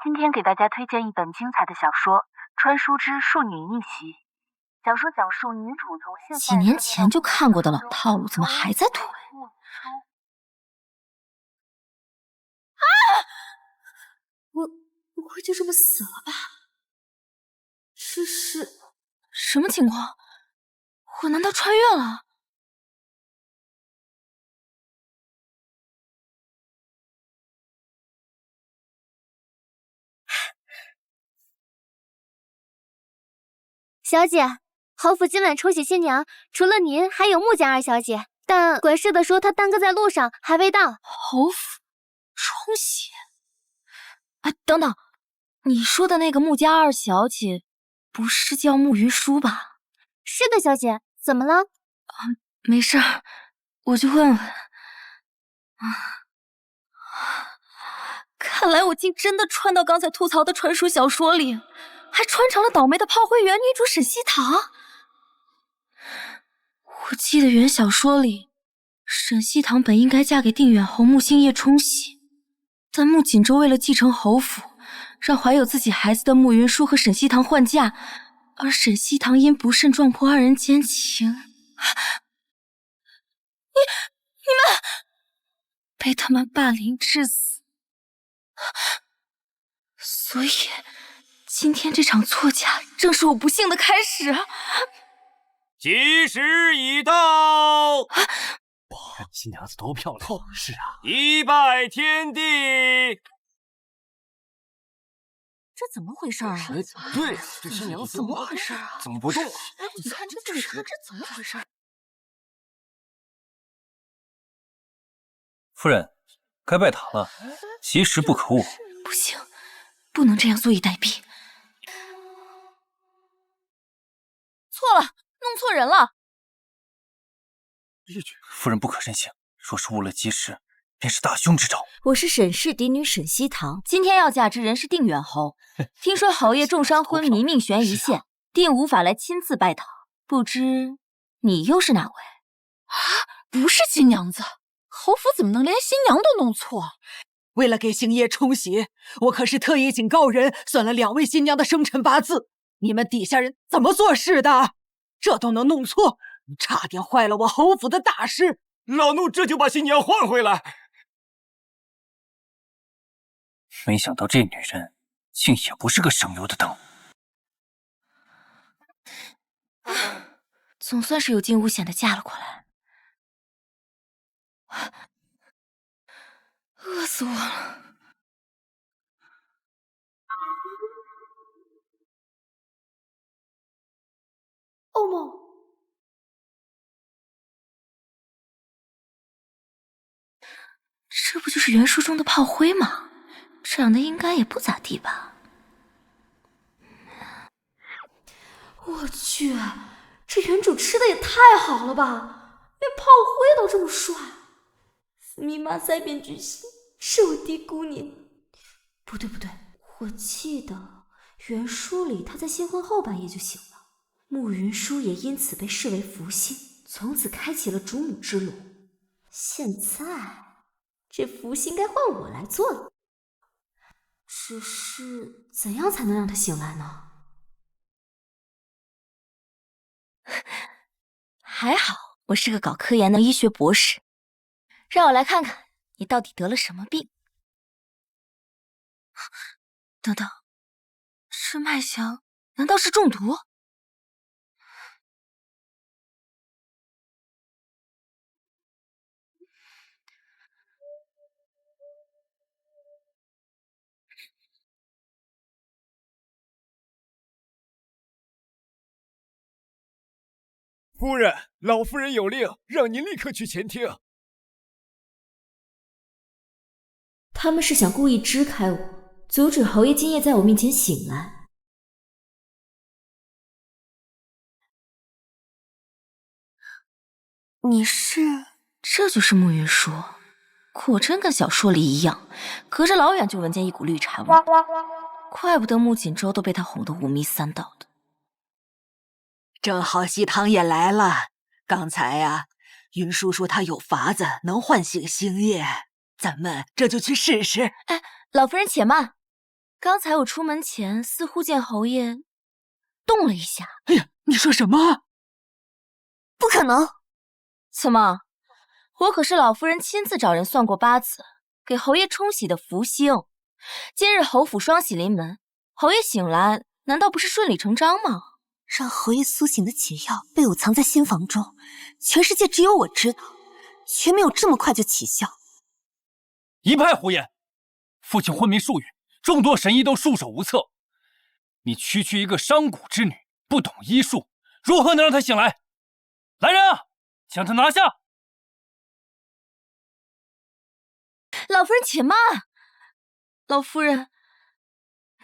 今天给大家推荐一本精彩的小说《穿书之庶女逆袭》。小说讲述女主从现几年前就看过的老套路，怎么还在推？我不会就这么死了吧？这是什么情况？我难道穿越了？小姐，侯府今晚抽喜新娘，除了您，还有穆家二小姐。但管事的说她耽搁在路上，还未到。侯府冲喜？啊，等等，你说的那个穆家二小姐，不是叫穆云舒吧？是的，小姐，怎么了？没事，我就问问。看来我竟真的穿到刚才吐槽的传说小说里，还穿成了倒霉的炮灰原女主沈西堂。我记得原小说里，沈西堂本应该嫁给定远侯穆星夜冲喜，但穆锦州为了继承侯府，让怀有自己孩子的穆云舒和沈西堂换嫁，而沈西堂因不慎撞破二人奸情。你们被他们霸凌致死。所以今天这场错嫁正是我不幸的开始。吉时已到，看新娘子多漂亮！是啊，一拜天地。这怎么回事啊？对，这新娘子怎么回事啊？怎么不动啊？你看这嘴唇，这怎么回事？夫人，该拜堂了，吉时不可误。不行，不能这样坐以待毙。错了，弄错人了。夫人不可任性，若是误了吉时，便是大凶之兆。我是沈氏嫡女沈西堂，今天要嫁之人是定远侯。听说侯爷重伤昏迷，命悬一线，定无法来亲自拜堂。不知你又是哪位？啊，不是新娘子。侯府怎么能连新娘都弄错？为了给星夜冲喜，我可是特意请高人算了2位新娘的生辰八字。你们底下人怎么做事的？这都能弄错，差点坏了我侯府的大事。老奴这就把新娘换回来。没想到这女人竟也不是个省油的灯。总算是有惊无险的嫁了过来。饿死我了！欧梦，这不就是原书中的炮灰吗？长得应该也不咋地吧？我去，这原主吃的也太好了吧！连炮灰都这么帅。斯密马赛变巨星，是我低估你了。不对，我记得原书里他在新婚后半夜就醒了，穆云舒也因此被视为福星，从此开启了主母之路。现在这福星该换我来做了，只是怎样才能让他醒来呢？还好我是个搞科研的医学博士，让我来看看你到底得了什么病。等等，这脉象难道是中毒？夫人，老夫人有令，让您立刻去前厅。他们是想故意支开我，阻止侯爷今夜在我面前醒来。这就是穆云舒，果真跟小说里一样，隔着老远就闻见一股绿茶味。怪不得穆锦州都被他哄得五迷三道的。正好西堂也来了，刚才呀，云舒说他有法子能唤醒星夜，咱们这就去试试。哎，老夫人且慢，刚才我出门前似乎见侯爷动了一下。哎呀，你说什么？不可能！怎么？我可是老夫人亲自找人算过八字，给侯爷冲喜的福星。今日侯府双喜临门，侯爷醒来，难道不是顺理成章吗？让侯爷苏醒的解药被我藏在心房中，全世界只有我知道，却没有这么快就起效。一派胡言！父亲昏迷数月，众多神医都束手无策。你区区一个商贾之女，不懂医术，如何能让他醒来？来人啊，将他拿下！老夫人且慢。老夫人，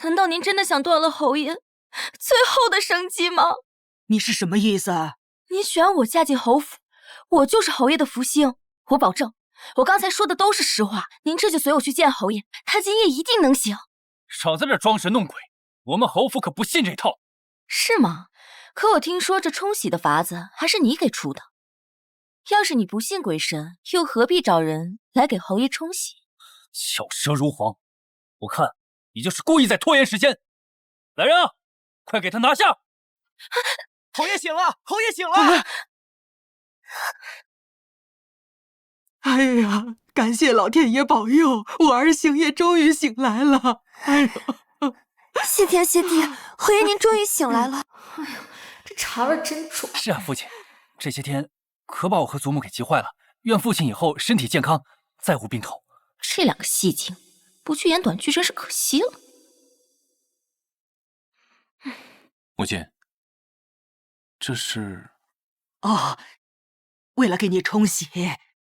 难道您真的想断了侯爷最后的生机吗？你是什么意思啊？您选我嫁进侯府，我就是侯爷的福星。我保证，我刚才说的都是实话。您这就随我去见侯爷，他今夜一定能醒。少在这装神弄鬼，我们侯府可不信这套。是吗？可我听说这冲喜的法子还是你给出的。要是你不信鬼神，又何必找人来给侯爷冲喜？巧舌如簧，我看你就是故意在拖延时间。来人啊，快给他拿下！侯爷醒了，侯爷醒了！哎呀，感谢老天爷保佑，我儿星夜终于醒来了。哎呦，谢天谢地，侯爷您终于醒来了。哎呦，这茶味真重。是啊，父亲，这些天可把我和祖母给急坏了。愿父亲以后身体健康，再无病头。这两个戏精，不去演短剧真是可惜了。母亲，这是……哦，为了给你冲喜，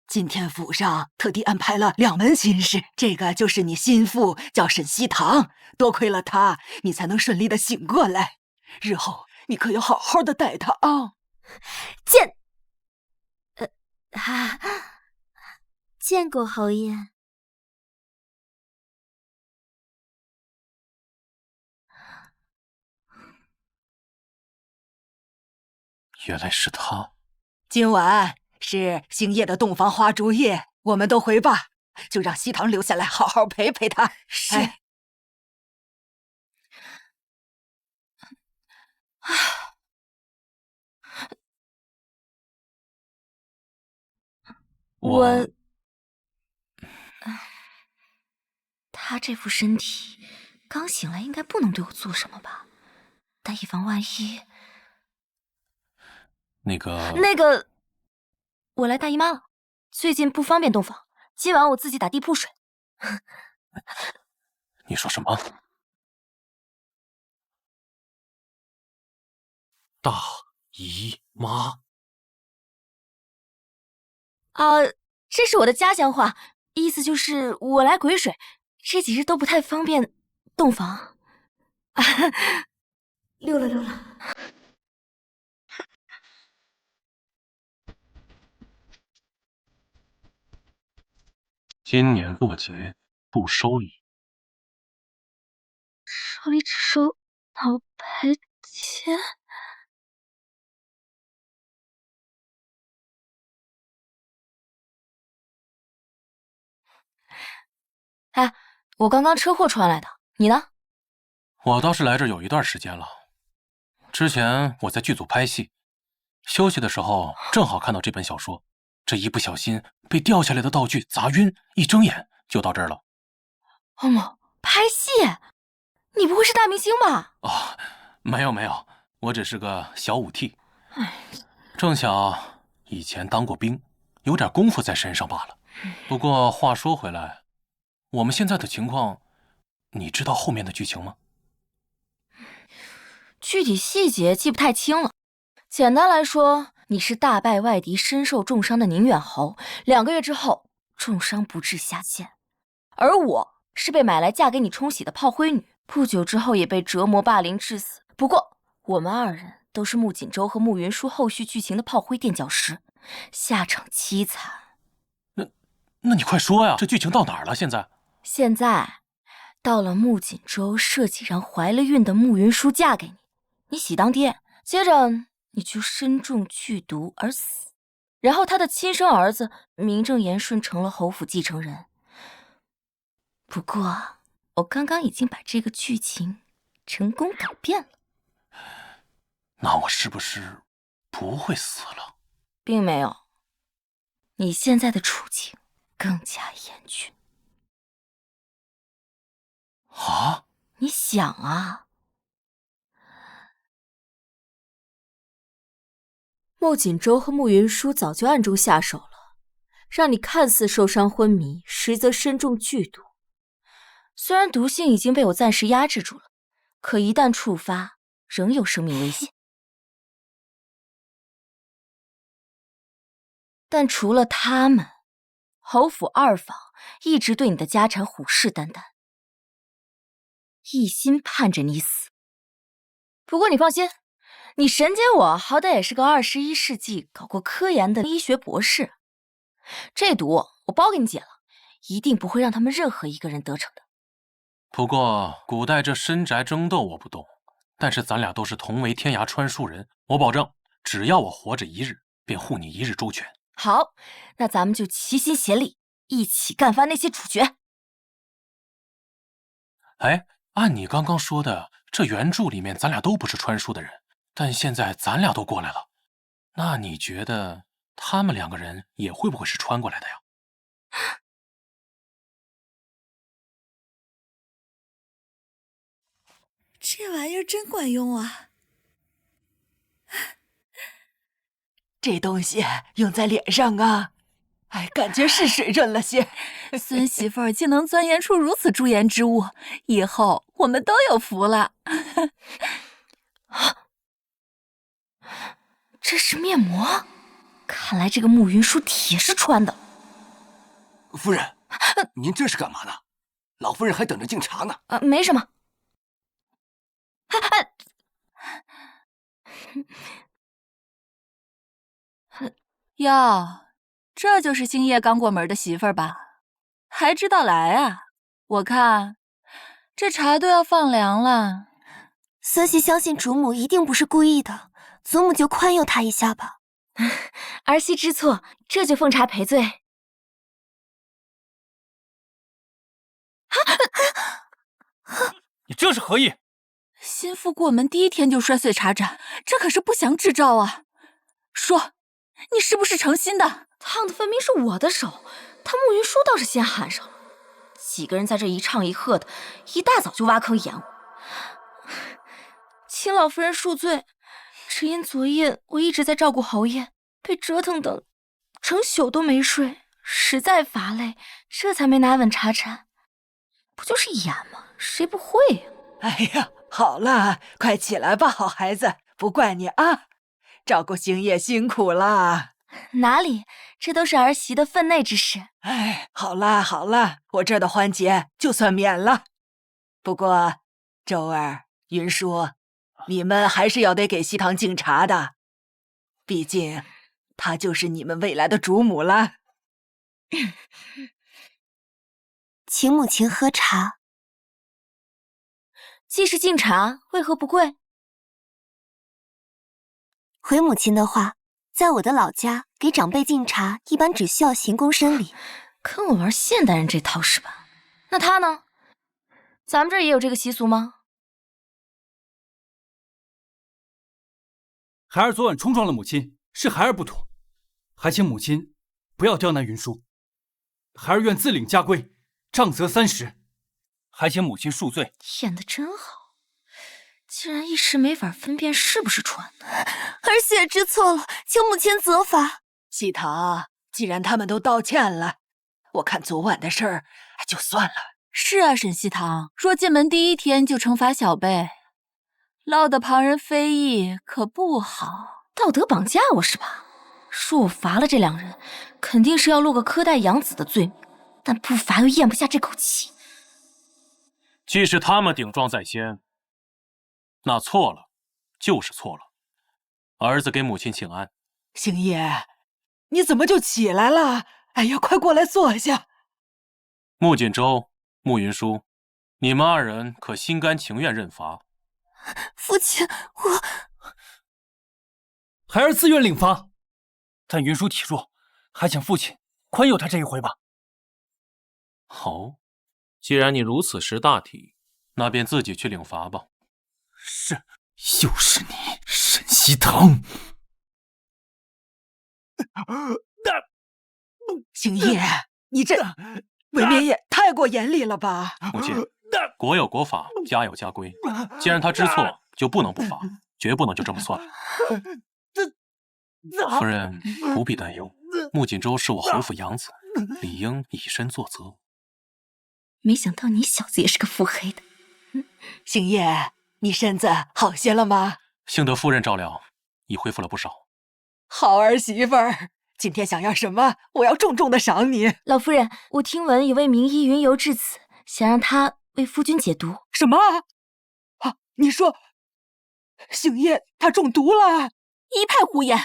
今天府上特地安排了2门亲事，这个就是你心腹，叫沈西堂。多亏了他，你才能顺利的醒过来。日后你可要好好的待他啊！见过侯爷。原来是他。今晚是星夜的洞房花烛夜，我们都回吧，就让西堂留下来好好陪陪他。是。他这副身体，刚醒来应该不能对我做什么吧？但以防万一，那个，我来大姨妈了，最近不方便洞房，今晚我自己打地铺睡。你说什么？大姨妈？这是我的家乡话，意思就是我来鬼水，这几日都不太方便洞房。溜了。今年过节不收礼，手里只收老白钱。哎，我刚刚车祸穿来的，你呢？我倒是来这有一段时间了。之前我在剧组拍戏，休息的时候正好看到这本小说，这一不小心被掉下来的道具砸晕，一睁眼就到这儿了。欧某，拍戏？你不会是大明星吧？哦，没有，我只是个小武替。正巧以前当过兵，有点功夫在身上罢了。不过话说回来，我们现在的情况，你知道后面的剧情吗？具体细节记不太清了。简单来说，你是大败外敌、身受重伤的宁远侯，2个月之后重伤不治下线，而我是被买来嫁给你冲喜的炮灰女，不久之后也被折磨霸凌致死。不过我们2人都是穆锦州和穆云舒后续剧情的炮灰垫脚石，下场凄惨。那你快说呀，这剧情到哪儿了？现在到了穆锦州设计让怀了孕的穆云舒嫁给你，你喜当爹，接着你就身中剧毒而死，然后他的亲生儿子名正言顺成了侯府继承人。不过我刚刚已经把这个剧情成功改变了。那我是不是不会死了？并没有，你现在的处境更加严峻。啊？你想啊，穆锦州和穆云舒早就暗中下手了，让你看似受伤昏迷，实则身中剧毒。虽然毒性已经被我暂时压制住了，可一旦触发，仍有生命危险。但除了他们，侯府二房一直对你的家产虎视眈眈，一心盼着你死。不过你放心，你神姐我好歹也是个21世纪搞过科研的医学博士，这毒我包给你解了，一定不会让他们任何一个人得逞的。不过古代这深宅争斗我不懂，但是咱俩都是同为天涯穿书人，我保证，只要我活着一日，便护你一日周全。好，那咱们就齐心协力，一起干翻那些主角。哎，按你刚刚说的，这原著里面咱俩都不是穿书的人，但现在咱俩都过来了，那你觉得他们2个人也会不会是穿过来的呀？这玩意儿真管用啊！这东西用在脸上啊，哎，感觉是水润了些。孙媳妇儿竟能钻研出如此驻颜之物，以后我们都有福了。这是面膜，看来这个慕云舒铁是穿的。夫人，您这是干嘛呢？老夫人还等着敬茶呢。没什么。哟，这就是星夜刚过门的媳妇儿吧？还知道来啊？我看这茶都要放凉了。孙媳相信主母一定不是故意的，祖母就宽宥她一下吧。儿媳知错，这就奉茶赔罪。你这是何意？心腹过门第一天就摔碎茶盏，这可是不祥之兆啊！说，你是不是诚心的？烫的分明是我的手，他慕云舒倒是先喊上了。几个人在这一唱一和的，一大早就挖坑演我。请老夫人恕罪，只因昨夜我一直在照顾侯爷，被折腾的整宿都没睡，实在乏累，这才没拿稳茶盏。不就是演吗？谁不会呀？哎呀，好了，快起来吧，好孩子，不怪你啊，照顾星夜辛苦了。哪里，这都是儿媳的分内之事。哎，好啦好啦，我这儿的环节就算免了。不过，周儿、云舒，你们还是要得给西堂敬茶的，毕竟她就是你们未来的主母了。请母亲喝茶。既是敬茶，为何不跪？回母亲的话，在我的老家，给长辈敬茶一般只需要行躬身礼。跟我玩现代人这套是吧？那他呢？咱们这儿也有这个习俗吗？孩儿昨晚冲撞了母亲，是孩儿不妥，还请母亲不要刁难云舒。孩儿愿自领家规，杖责30，还请母亲恕罪。演得真好，竟然一时没法分辨是不是穿的。儿媳也知错了，请母亲责罚。西堂，既然他们都道歉了，我看昨晚的事儿就算了。是啊，沈西堂，若进门第一天就惩罚小辈，落得旁人非议，可不好。道德绑架我是吧？说我罚了这2人，肯定是要落个苛待养子的罪名，但不罚又咽不下这口气。既是他们顶撞在先，那错了就是错了。儿子给母亲请安。星夜，你怎么就起来了？哎呀，快过来坐下。穆锦州、穆云舒，你们2人可心甘情愿认罚？父亲，我孩儿自愿领罚，但云舒体弱，还请父亲宽宥他这一回吧。哦，既然你如此识大体，那便自己去领罚吧。是，又是你，沈西堂。星夜，你这未免也太过严厉了吧？母亲，国有国法，家有家规。既然他知错，就不能不罚，绝不能就这么算了。夫人不必担忧，穆锦州是我侯府养子，理应以身作则。没想到你小子也是个腹黑的。星夜，你身子好些了吗？幸得夫人照料，已恢复了不少。好儿媳妇儿，今天想要什么？我要重重的赏你。老夫人，我听闻有位名医云游至此，想让他为夫君解毒。什么？啊，你说星夜他中毒了？一派胡言！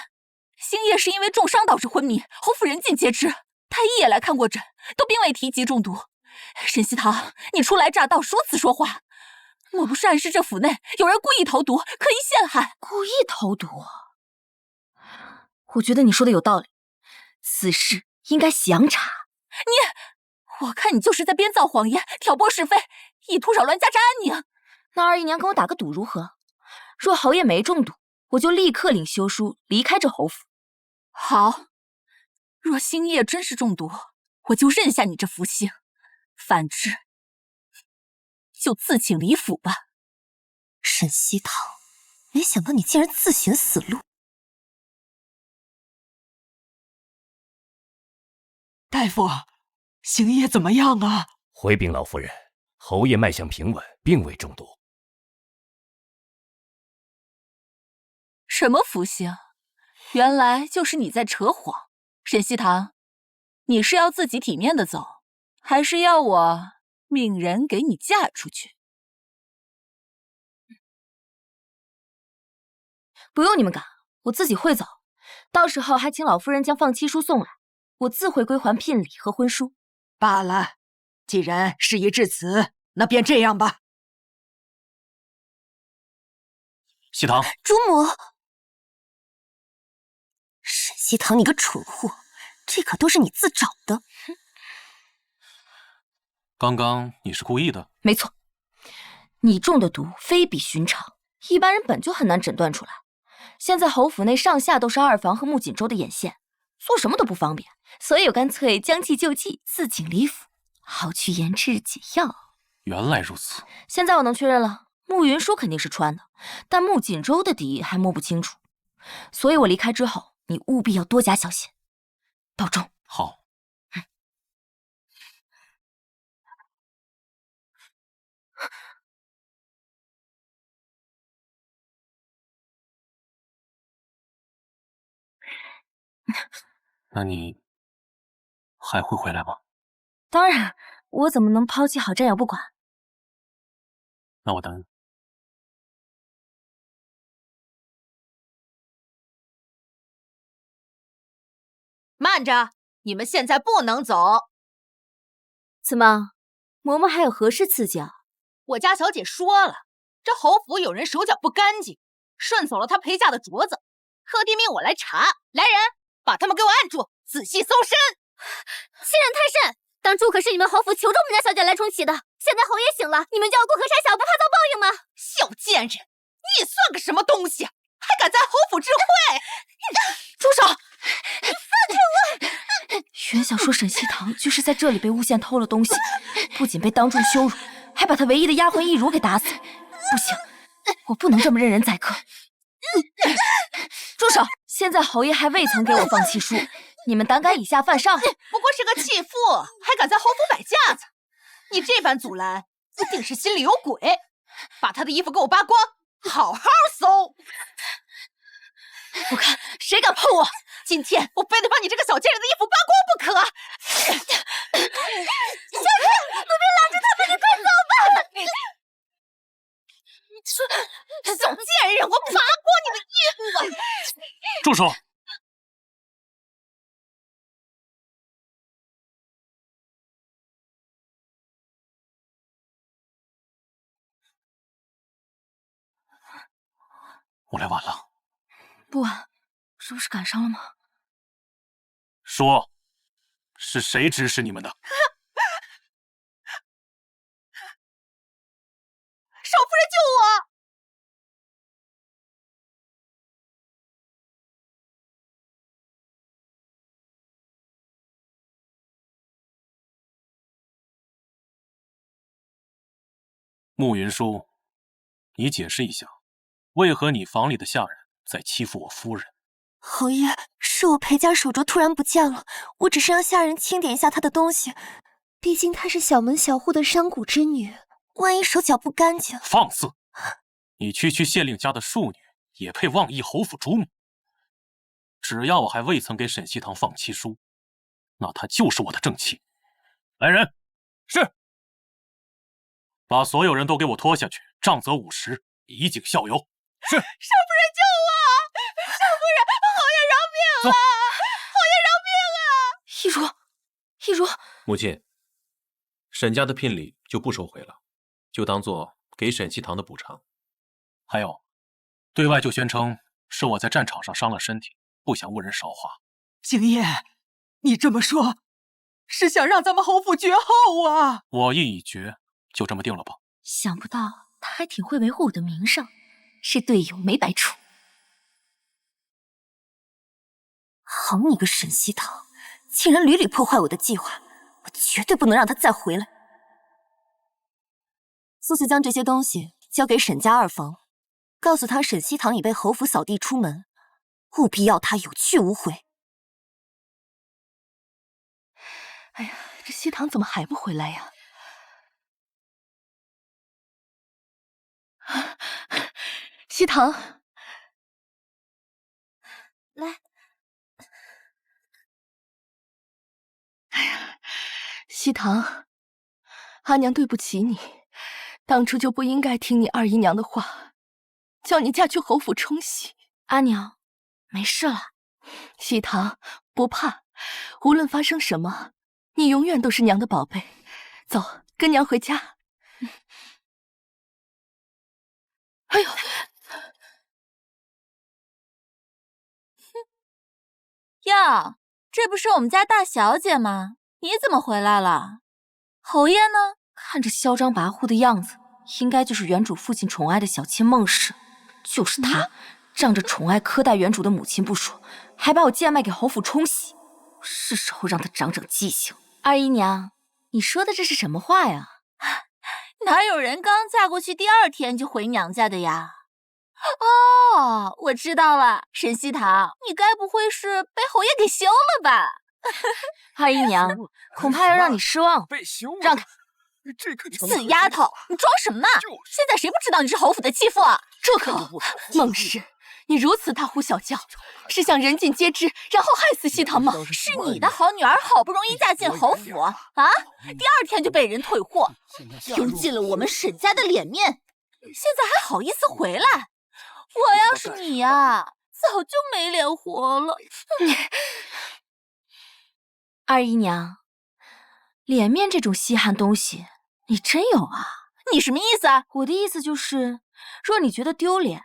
星夜是因为重伤导致昏迷，侯府人尽皆知。太医也来看过诊，都并未提及中毒。沈西堂，你初来乍到，如此说话，莫不是暗示这府内有人故意投毒，刻意陷害？故意投毒？我觉得你说的有道理，此事应该详查。我看你就是在编造谎言，挑拨是非，意图扰乱家宅安宁。那二姨娘跟我打个赌如何？若侯爷没中毒，我就立刻领休书离开这侯府。好，若星夜真是中毒，我就认下你这福星；反之，就自请离府吧。沈西堂，没想到你竟然自寻死路。大夫，星夜怎么样啊？回禀老夫人，侯爷脉象平稳，并未中毒。什么福星？原来就是你在扯谎。沈西堂，你是要自己体面的走，还是要我命人给你嫁出去？不用你们赶，我自己会走。到时候还请老夫人将放妻书送来，我自会归还聘礼和婚书。罢了，既然事已至此，那便这样吧。西堂，主母，沈西堂，你个蠢货，这可都是你自找的。刚刚你是故意的？没错，你中的毒非比寻常，一般人本就很难诊断出来。现在侯府内上下都是二房和穆锦州的眼线，做什么都不方便，所以我干脆将计就计，自请离府，好去研制解药。原来如此，现在我能确认了，穆云舒肯定是穿的，但穆锦州的底还摸不清楚，所以我离开之后，你务必要多加小心，保重。好。那你还会回来吗？当然，我怎么能抛弃好战友不管？那我等你。慢着，你们现在不能走。怎么，嬷嬷还有何事赐教？我家小姐说了，这侯府有人手脚不干净，顺走了她陪嫁的镯子，特地命我来查。来人，把他们给我按住，仔细搜身。欺人太甚！当初可是你们侯府求着我们家小姐来重启的，现在侯爷醒了，你们就要过河拆桥，不怕遭报应吗？小贱人，你也算个什么东西，还敢在侯府知会？住手！你放开我！原想说沈西堂就是在这里被诬陷偷了东西，不仅被当众羞辱，还把他唯一的丫鬟易如给打死。不行，我不能这么任人宰割。住手！现在侯爷还未曾给我放弃书，你们胆敢以下犯上？不过是个弃妇，还敢在侯府摆架子，你这般阻拦，一定是心里有鬼。把她的衣服给我扒光，好好搜。我看谁敢碰我！今天我非得把你这个小贱人的衣服扒光不可！小姐，不必拦着他们，你快走吧！小贱人，我扒光你的衣服！住手！我来晚了。不晚，这不是赶上了吗？说，是谁指使你们的？慕云舒，你解释一下，为何你房里的下人在欺负我夫人？侯爷，是我裴家手镯突然不见了，我只是让下人清点一下她的东西。毕竟她是小门小户的商贾之女，万一手脚不干净……放肆！你区区县令家的庶女，也配妄议侯府主母？只要我还未曾给沈西堂放妻书，那她就是我的正妻。来人，是。把所有人都给我拖下去，杖责50，以儆效尤。是。少夫人救我！少夫人，侯爷饶命啊！侯爷饶命啊！一如，母亲，沈家的聘礼就不收回了，就当做给沈西堂的补偿。还有，对外就宣称是我在战场上伤了身体，不想误人韶华。景烨，你这么说，是想让咱们侯府绝后啊？我意已决，就这么定了吧。想不到他还挺会维护我的名声，是队友没白处。好你个沈西堂，竟然屡屡破坏我的计划，我绝对不能让他再回来。速速将这些东西交给沈家二房，告诉他沈西堂已被侯府扫地出门，务必要他有去无回。哎呀，这西堂怎么还不回来呀？西堂，来。哎呀，西堂，阿娘对不起你，当初就不应该听你二姨娘的话，叫你嫁去侯府冲喜。阿娘，没事了。西堂，不怕，无论发生什么，你永远都是娘的宝贝。走，跟娘回家。哎呦！哟，这不是我们家大小姐吗？你怎么回来了？侯爷呢？看着嚣张跋扈的样子，应该就是原主父亲宠爱的小妾孟氏。就是她，仗着宠爱苛待原主的母亲不说，还把我贱卖给侯府冲喜。是时候让她长长记性。二姨娘，你说的这是什么话呀？哪有人刚嫁过去第2天就回娘家的呀？哦，我知道了，沈西堂，你该不会是被侯爷给休了吧？二姨娘，恐怕要让你失望。被休了？让开！这可死丫头，你装什么呢？现在谁不知道你是侯府的继父啊？住口！孟氏，你如此大呼小叫，是想人尽皆知，然后害死西堂吗？是你的好女儿好不容易嫁进侯府啊，第2天就被人退货，丢尽了我们沈家的脸面，现在还好意思回来？我要是你呀，早就没脸活了。二姨娘，脸面这种稀罕东西，你真有啊？你什么意思啊？我的意思就是，若你觉得丢脸，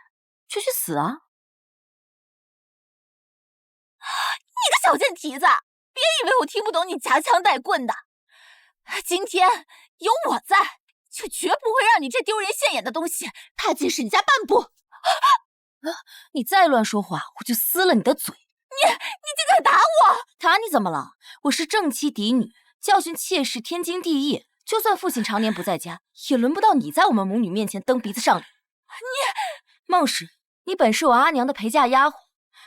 就去死啊！你个小贱蹄子，别以为我听不懂你夹枪带棍的。今天有我在，就绝不会让你这丢人现眼的东西踏进沈家半步。你再乱说话，我就撕了你的嘴！你竟敢打我！打你怎么了？我是正妻嫡女，教训妾室天经地义。就算父亲常年不在家，也轮不到你在我们母女面前蹬鼻子上脸。孟氏，你本是我阿娘的陪嫁丫鬟，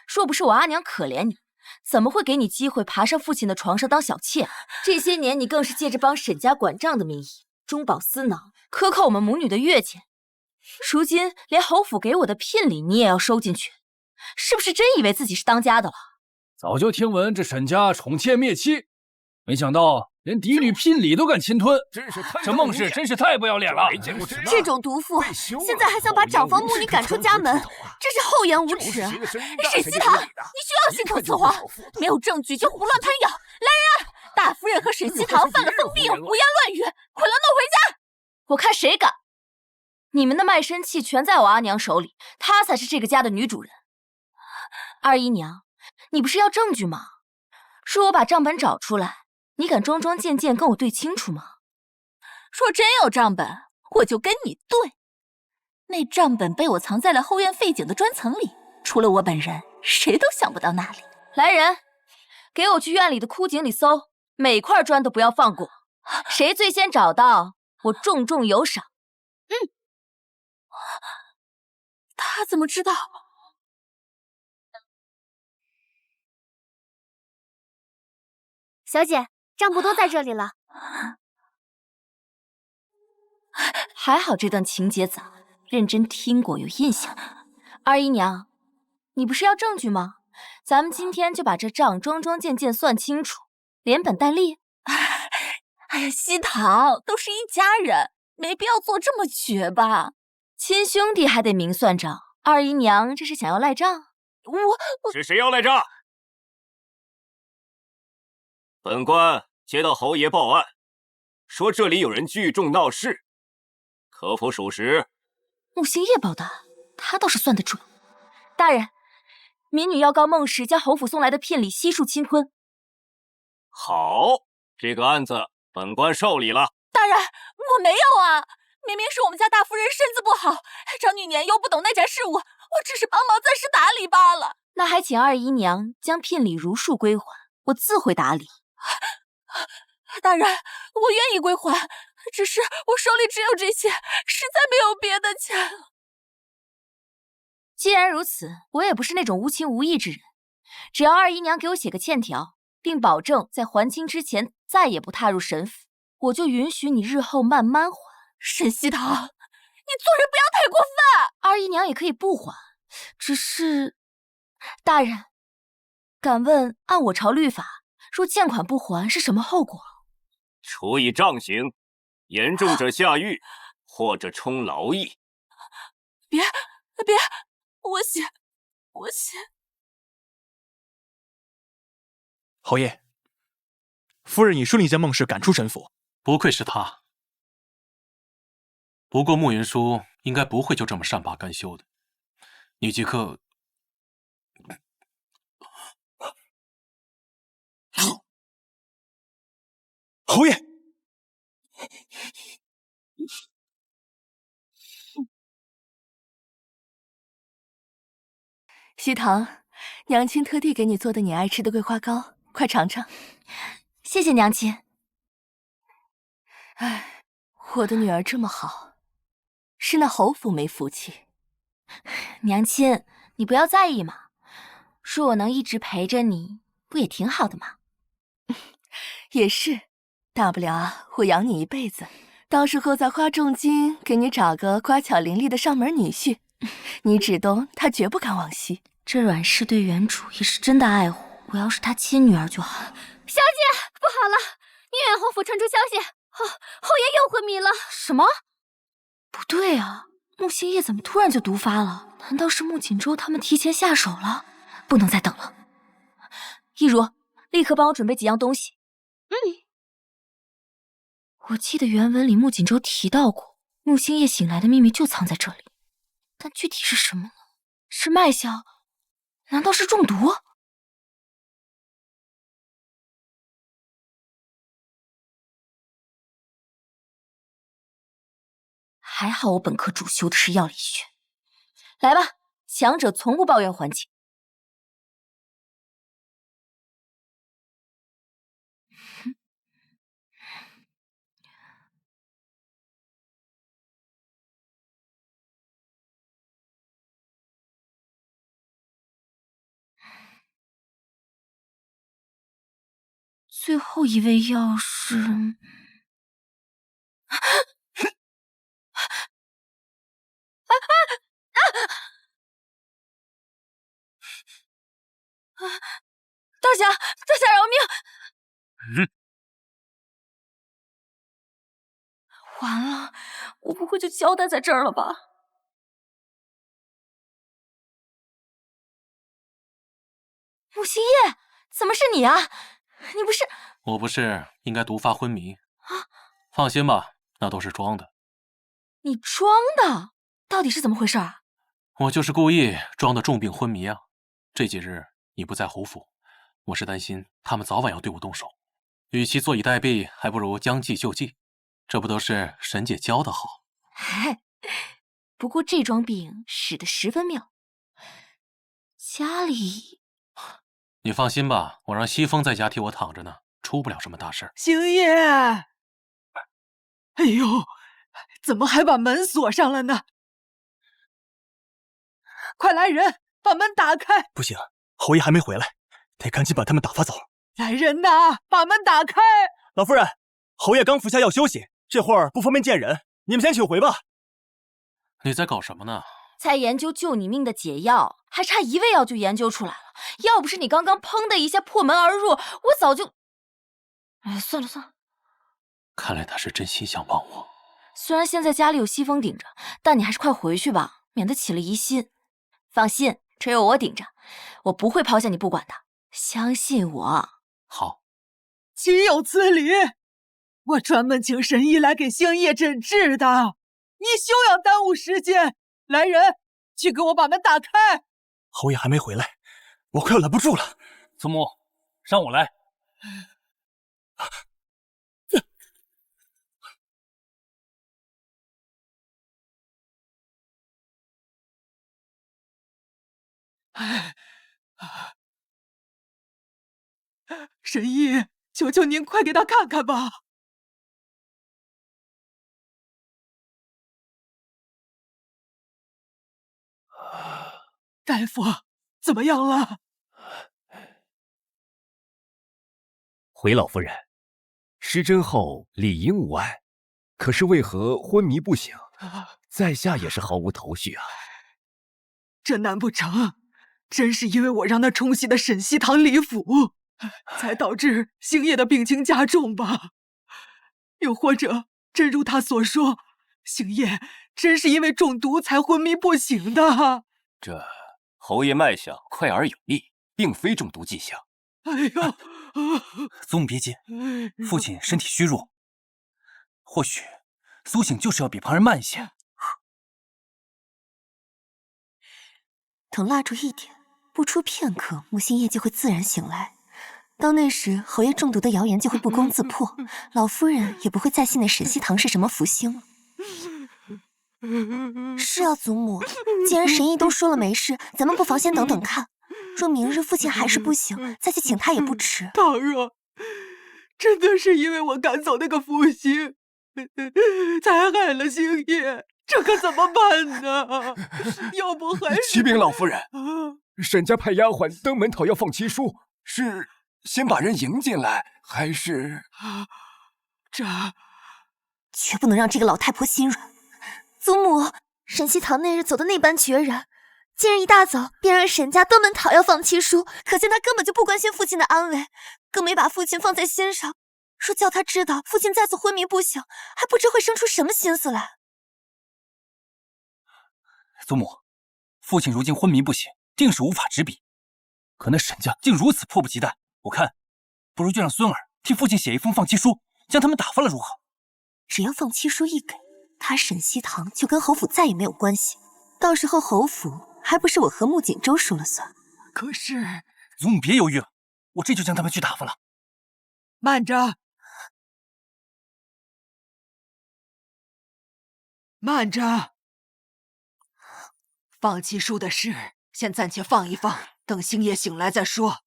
若不是我阿娘可怜你，怎么会给你机会爬上父亲的床上当小妾？这些年你更是借着帮沈家管账的名义，中饱私囊，克扣我们母女的月钱。如今连侯府给我的聘礼你也要收进去，是不是真以为自己是当家的了？早就听闻这沈家宠妾灭妻，没想到连嫡女聘礼都敢侵吞，这孟氏真是太不要脸了！这种毒妇，现在还想把长房母女赶出家门，真是厚颜无耻！沈西堂，你需要信口雌黄，没有证据就胡乱攀咬！来人，大夫人和沈西堂犯了疯病，胡言乱语，捆了弄回家！我看谁敢！你们的卖身契全在我阿娘手里，她才是这个家的女主人。二姨娘，你不是要证据吗？说我把账本找出来，你敢桩桩件件跟我对清楚吗？若真有账本，我就跟你对。那账本被我藏在了后院废井的砖层里，除了我本人，谁都想不到那里。来人，给我去院里的枯井里搜，每块砖都不要放过。谁最先找到，我重重有赏。他怎么知道？小姐，账簿都在这里了。还好这段情节早，认真听过，有印象。二姨娘，你不是要证据吗？咱们今天就把这账桩桩件件算清楚，连本带利。哎呀，西堂都是一家人，没必要做这么绝吧？亲兄弟还得明算账，二姨娘这是想要赖账？我是谁要赖账？本官接到侯爷报案，说这里有人聚众闹事，可否属实？穆星夜报的案，他倒是算得准。大人，民女要告孟氏将侯府送来的聘礼悉数侵吞。好，这个案子本官受理了。大人，我没有啊，明明是我们家大夫人身子不好，长女年幼不懂内宅事务，我只是帮忙暂时打理罢了。那还请二姨娘将聘礼如数归还，我自会打理。大人，我愿意归还，只是我手里只有这些，实在没有别的钱了。既然如此，我也不是那种无情无义之人，只要二姨娘给我写个欠条，并保证在还清之前再也不踏入沈府，我就允许你日后慢慢还。沈西堂，你做人不要太过分。二姨娘也可以不还，只是大人，敢问按我朝律法，若欠款不还是什么后果？处以杖刑，严重者下狱，或者充劳役。别，我写。侯爷，夫人已顺利将孟氏赶出沈府。不愧是他。不过穆云舒应该不会就这么善罢甘休的。你即刻侯爷，西堂，娘亲特地给你做的你爱吃的桂花糕，快尝尝。谢谢娘亲。哎，我的女儿这么好，是那侯府没福气。娘亲，你不要在意嘛，说我能一直陪着你，不也挺好的吗？也是，大不了啊，我养你一辈子，到时候再花重金给你找个乖巧伶俐的上门女婿，你指东他绝不敢往西。这阮氏对原主也是真的爱护，我要是他亲女儿就好。小姐，不好了！宁远侯府传出消息，侯爷又昏迷了。什么？不对啊，穆星夜怎么突然就毒发了？难道是穆锦州他们提前下手了？不能再等了。一如，立刻帮我准备几样东西。我记得原文里穆锦州提到过，穆星夜醒来的秘密就藏在这里，但具体是什么呢？是脉象？难道是中毒？还好我本科主修的是药理学。来吧，强者从不抱怨环境。最后一味药是大侠饶命！完了，我不会就交代在这儿了吧？穆星夜，怎么是你啊？你不是……我不是应该毒发昏迷啊？放心吧，那都是装的。你装的？到底是怎么回事啊？我就是故意装的重病昏迷啊！这几日你不在侯府，我是担心他们早晚要对我动手，与其坐以待毙，还不如将计就计。这不都是沈姐教的好？嗨，不过这桩病使得十分妙。家里……你放心吧，我让西风在家替我躺着呢，出不了什么大事儿。星夜，哎呦，怎么还把门锁上了呢？快来人，把门打开！不行，侯爷还没回来，得赶紧把他们打发走。来人呐，把门打开！老夫人，侯爷刚服下药休息，这会儿不方便见人，你们先请回吧。你在搞什么呢？在研究救你命的解药，还差1味药就研究出来了。要不是你刚刚砰的一下破门而入，我早就……哎，算了算了。看来他是真心想帮我。虽然现在家里有西风顶着，但你还是快回去吧，免得起了疑心。放心，这有我顶着，我不会抛下你不管的。相信我。好。岂有此理！我专门请神医来给星夜诊治的，你休要耽误时间。来人，去给我把门打开！侯爷还没回来，我快要拦不住了。祖母，让我来。神医，求求您快给他看看吧。大夫，怎么样了？回老夫人，施针后理应无碍，可是为何昏迷不醒？在下也是毫无头绪啊。这难不成真是因为我让他冲洗的沈西堂李府，才导致星夜的病情加重吧？又或者真如他所说，星夜真是因为中毒才昏迷不醒的？这侯爷脉象快而有力，并非中毒迹象。哎呦！祖母别急，父亲身体虚弱，或许苏醒就是要比旁人慢一些。等蜡烛一点，不出片刻，木星夜就会自然醒来。到那时，侯爷中毒的谣言就会不攻自破，老夫人也不会再信那沈西堂是什么福星了。是啊，祖母，既然神医都说了没事，咱们不妨先等等看。若明日父亲还是不醒，再去请他也不迟。倘若真的是因为我赶走那个福星，才害了星夜，这可怎么办呢？要不还是……启禀老夫人，沈家派丫鬟登门讨要放七叔，是先把人迎进来，还是……这绝不能让这个老太婆心软。祖母，沈西堂那日走的那般决然，竟然一大早便让沈家登门讨要放七叔，可见他根本就不关心父亲的安危，更没把父亲放在心上。若叫他知道父亲再次昏迷不醒，还不知会生出什么心思来。祖母，父亲如今昏迷不醒，定是无法执笔。可那沈家竟如此迫不及待，我看不如就让孙儿替父亲写一封放弃书，将他们打发了如何？只要放弃书一给，他沈西堂就跟侯府再也没有关系。到时候侯府还不是我和穆锦州说了算？可是，祖母别犹豫了，我这就将他们去打发了。慢着，慢着，放弃书的事先暂且放一放，等星夜醒来再说。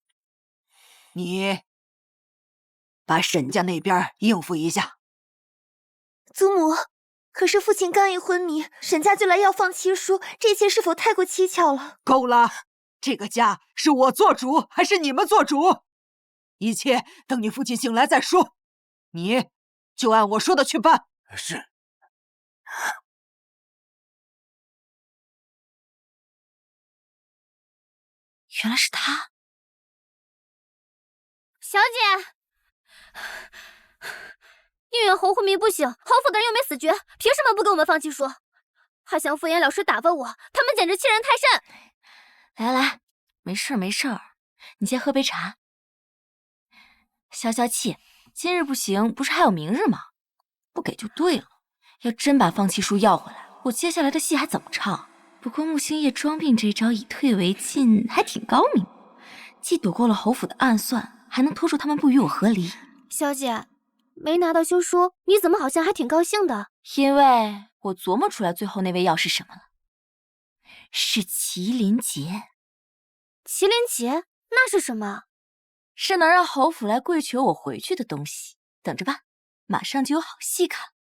你把沈家那边应付一下。祖母，可是父亲刚一昏迷，沈家就来要放七叔，这一切是否太过蹊跷了？够了，这个家是我做主还是你们做主？一切等你父亲醒来再说，你就按我说的去办。是。原来是他。小姐，宁远侯昏迷不醒，侯府的人又没死绝，凭什么不给我们放弃书？还想敷衍了事打发我，他们简直欺人太甚！来来，没事没事，你先喝杯茶，消消气。今日不行，不是还有明日吗？不给就对了。要真把放弃书要回来，我接下来的戏还怎么唱？不过穆星夜装病这招以退为进，还挺高明，既躲过了侯府的暗算，还能拖住他们不与我和离。小姐，没拿到休书，你怎么好像还挺高兴的？因为我琢磨出来最后那味药是什么了，是麒麟结。麒麟结那是什么？是能让侯府来跪求我回去的东西。等着吧，马上就有好戏看。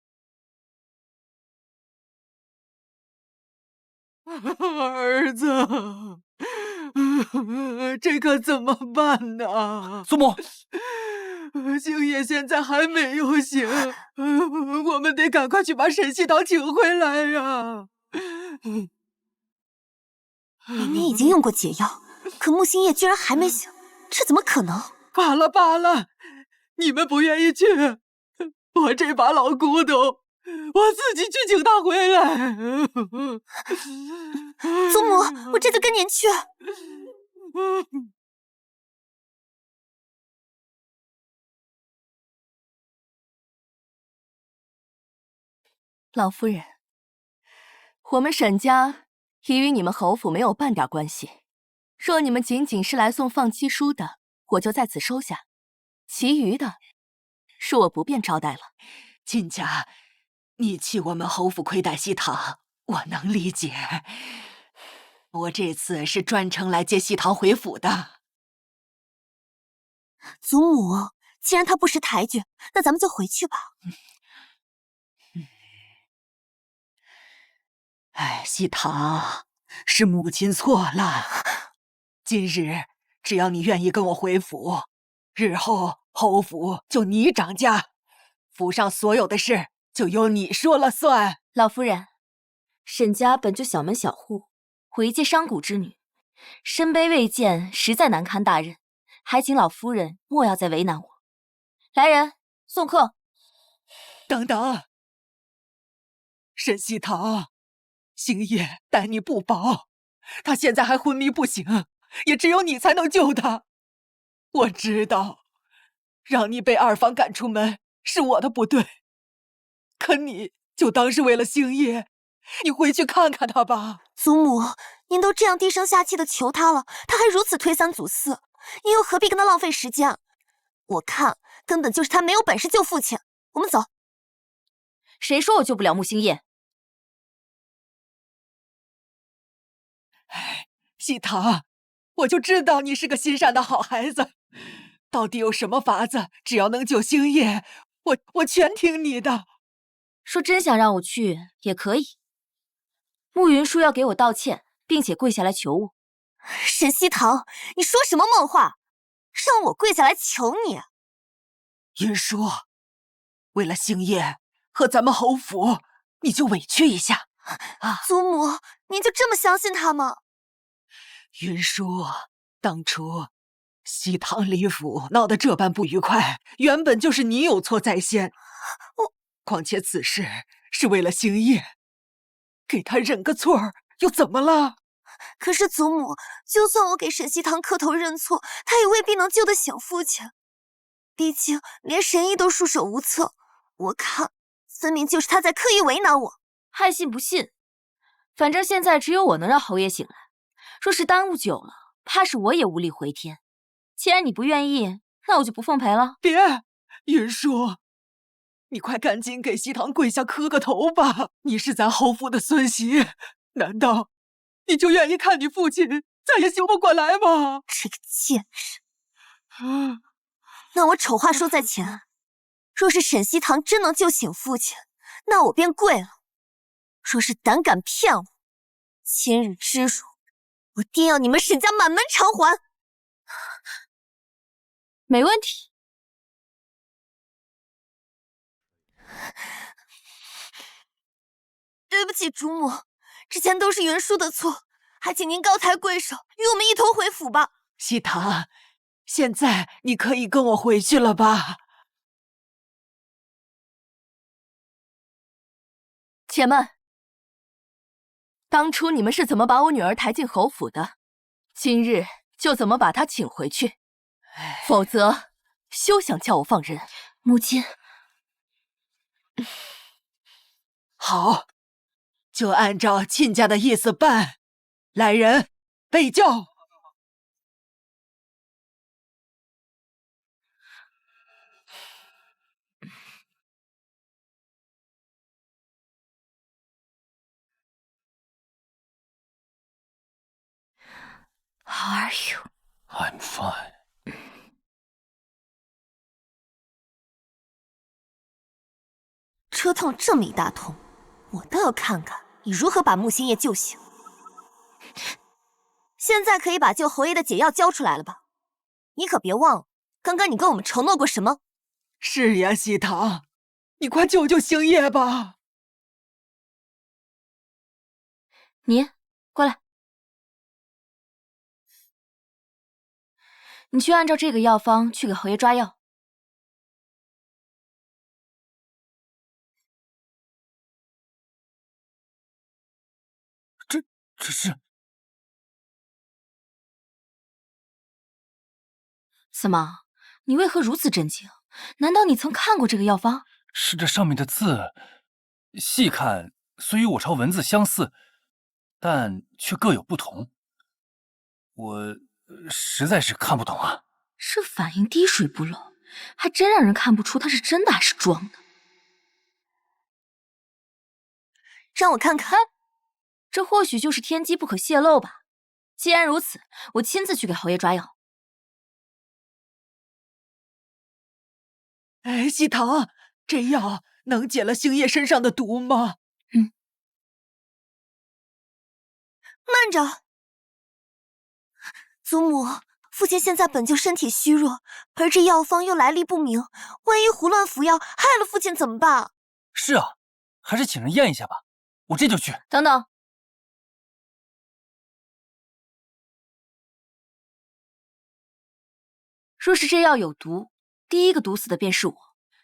儿子，这可怎么办呢？祖母，星爷现在还没有醒，我们得赶快去把沈西堂请回来呀！明明已经用过解药，可穆星夜居然还没醒，这怎么可能？罢了罢了，你们不愿意去，我这把老骨头，我自己去请他回来。祖母，我这就跟您去。老夫人，我们沈家已与你们侯府没有半点关系。若你们仅仅是来送放妻书的，我就在此收下；其余的，恕我不便招待了。亲家，你弃我们侯府亏待西堂，我能理解。我这次是专程来接西堂回府的。祖母，既然他不识抬举，那咱们就回去吧。哎，西堂，是母亲错了。今日只要你愿意跟我回府，日后侯府就你掌家，府上所有的事就由你说了算。老夫人，沈家本就小门小户，我一介商贾之女，身卑未贱，实在难堪大任，还请老夫人莫要再为难我。来人，送客。等等，沈西堂，星夜待你不薄，他现在还昏迷不醒，也只有你才能救他。我知道，让你被二房赶出门是我的不对，可你就当是为了星夜，你回去看看他吧。祖母，您都这样低声下气的求他了，他还如此推三阻四，您又何必跟他浪费时间？我看根本就是他没有本事救父亲。我们走。谁说我救不了穆星夜？西堂，我就知道你是个心善的好孩子。到底有什么法子？只要能救星夜，我全听你的。说真想让我去也可以。慕云舒要给我道歉，并且跪下来求我。沈西堂，你说什么梦话？让我跪下来求你？云舒，为了星夜和咱们侯府，你就委屈一下啊！祖母，您就这么相信他吗？云舒，当初西堂李府闹得这般不愉快，原本就是你有错在先。况且此事是为了星夜，给他认个错又怎么了？可是祖母，就算我给沈西堂磕头认错，他也未必能救得醒父亲。毕竟连神医都束手无策，我看分明就是他在刻意为难我。爱信不信，反正现在只有我能让侯爷醒来。若是耽误久了，怕是我也无力回天。既然你不愿意，那我就不奉陪了。别，云舒，你快赶紧给西堂跪下磕个头吧！你是咱侯府的孙媳，难道你就愿意看你父亲再也醒不过来吗？这个贱人！那我丑话说在前，若是沈西堂真能救醒父亲，那我便跪了。若是胆敢骗我，今日之辱，我定要你们沈家满门偿还。没问题。对不起，主母，之前都是云舒的错，还请您高抬贵手，与我们一同回府吧。西堂，现在你可以跟我回去了吧？且慢，当初你们是怎么把我女儿抬进侯府的，今日就怎么把她请回去，否则休想叫我放人。母亲，好，就按照亲家的意思办。来人，备轿。How are you? I'm fine. 车痛这么一大通，我倒要看看你如何把穆星夜救醒。现在可以把救侯爷的解药交出来了吧？你可别忘了，刚刚你跟我们承诺过什么？是呀，喜棠，你快救救星夜吧！你过来，你去按照这个药方去给侯爷抓药。这是怎么？你为何如此震惊？难道你曾看过这个药方？是这上面的字，细看虽与我朝文字相似，但却各有不同。我实在是看不懂啊。这反应滴水不漏，还真让人看不出它是真的还是装的。让我看看，这或许就是天机不可泄露吧。既然如此，我亲自去给侯爷抓药。哎，喜棠，这药能解了星夜身上的毒吗？慢着，祖母，父亲现在本就身体虚弱，而这药方又来历不明，万一胡乱服药害了父亲怎么办？是啊，还是请人验一下吧。我这就去。等等，若是这药有毒，第一个毒死的便是我。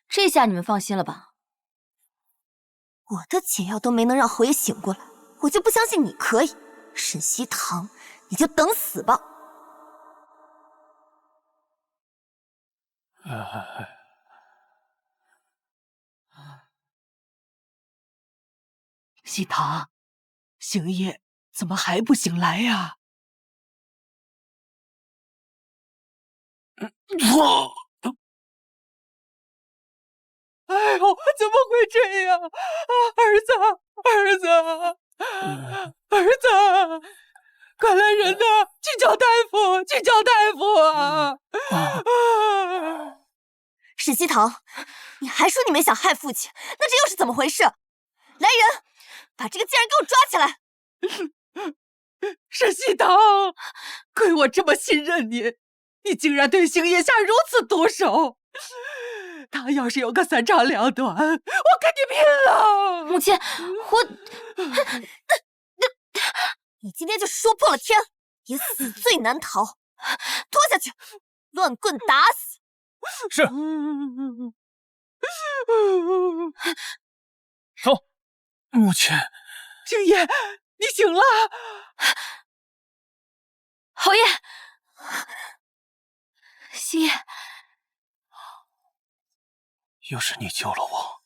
这下你们放心了吧？我的解药都没能让侯爷醒过来，我就不相信你可以。沈西棠，你就等死吧！喜棠，星夜怎么还不醒来呀？哎呦，怎么会这样？儿子，儿子，儿子，快来人呐！去叫大夫，去叫大夫啊！沈西棠，你还说你没想害父亲，那这又是怎么回事？来人，把这个贱人给我抓起来！沈西棠，亏我这么信任你，你竟然对星夜下如此毒手！他要是有个三长两短，我跟你拼了！母亲，我……你今天就说破了天，也死罪难逃！拖下去，乱棍打死！是。走，母亲。星夜，你醒了！侯爷，星夜。又是你救了我，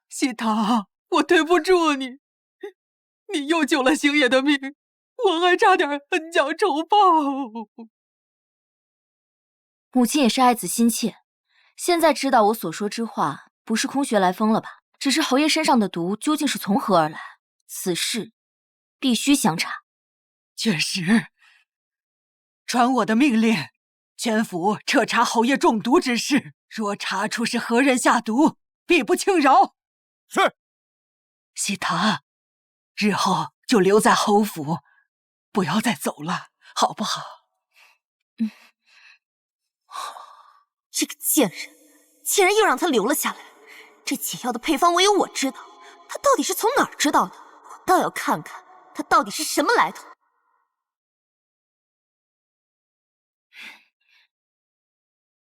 喜棠，我对不住你，你又救了星夜的命，我还差点恩将仇报。母亲也是爱子心切，现在知道我所说之话不是空穴来风了吧？只是侯爷身上的毒究竟是从何而来，此事必须详查。确实，传我的命令，全府彻查侯爷中毒之事。若查出是何人下毒，必不轻饶。是。喜棠，日后就留在侯府，不要再走了，好不好？这个贱人，竟然又让他留了下来。这解药的配方唯有我知道，他到底是从哪儿知道的？我倒要看看他到底是什么来头。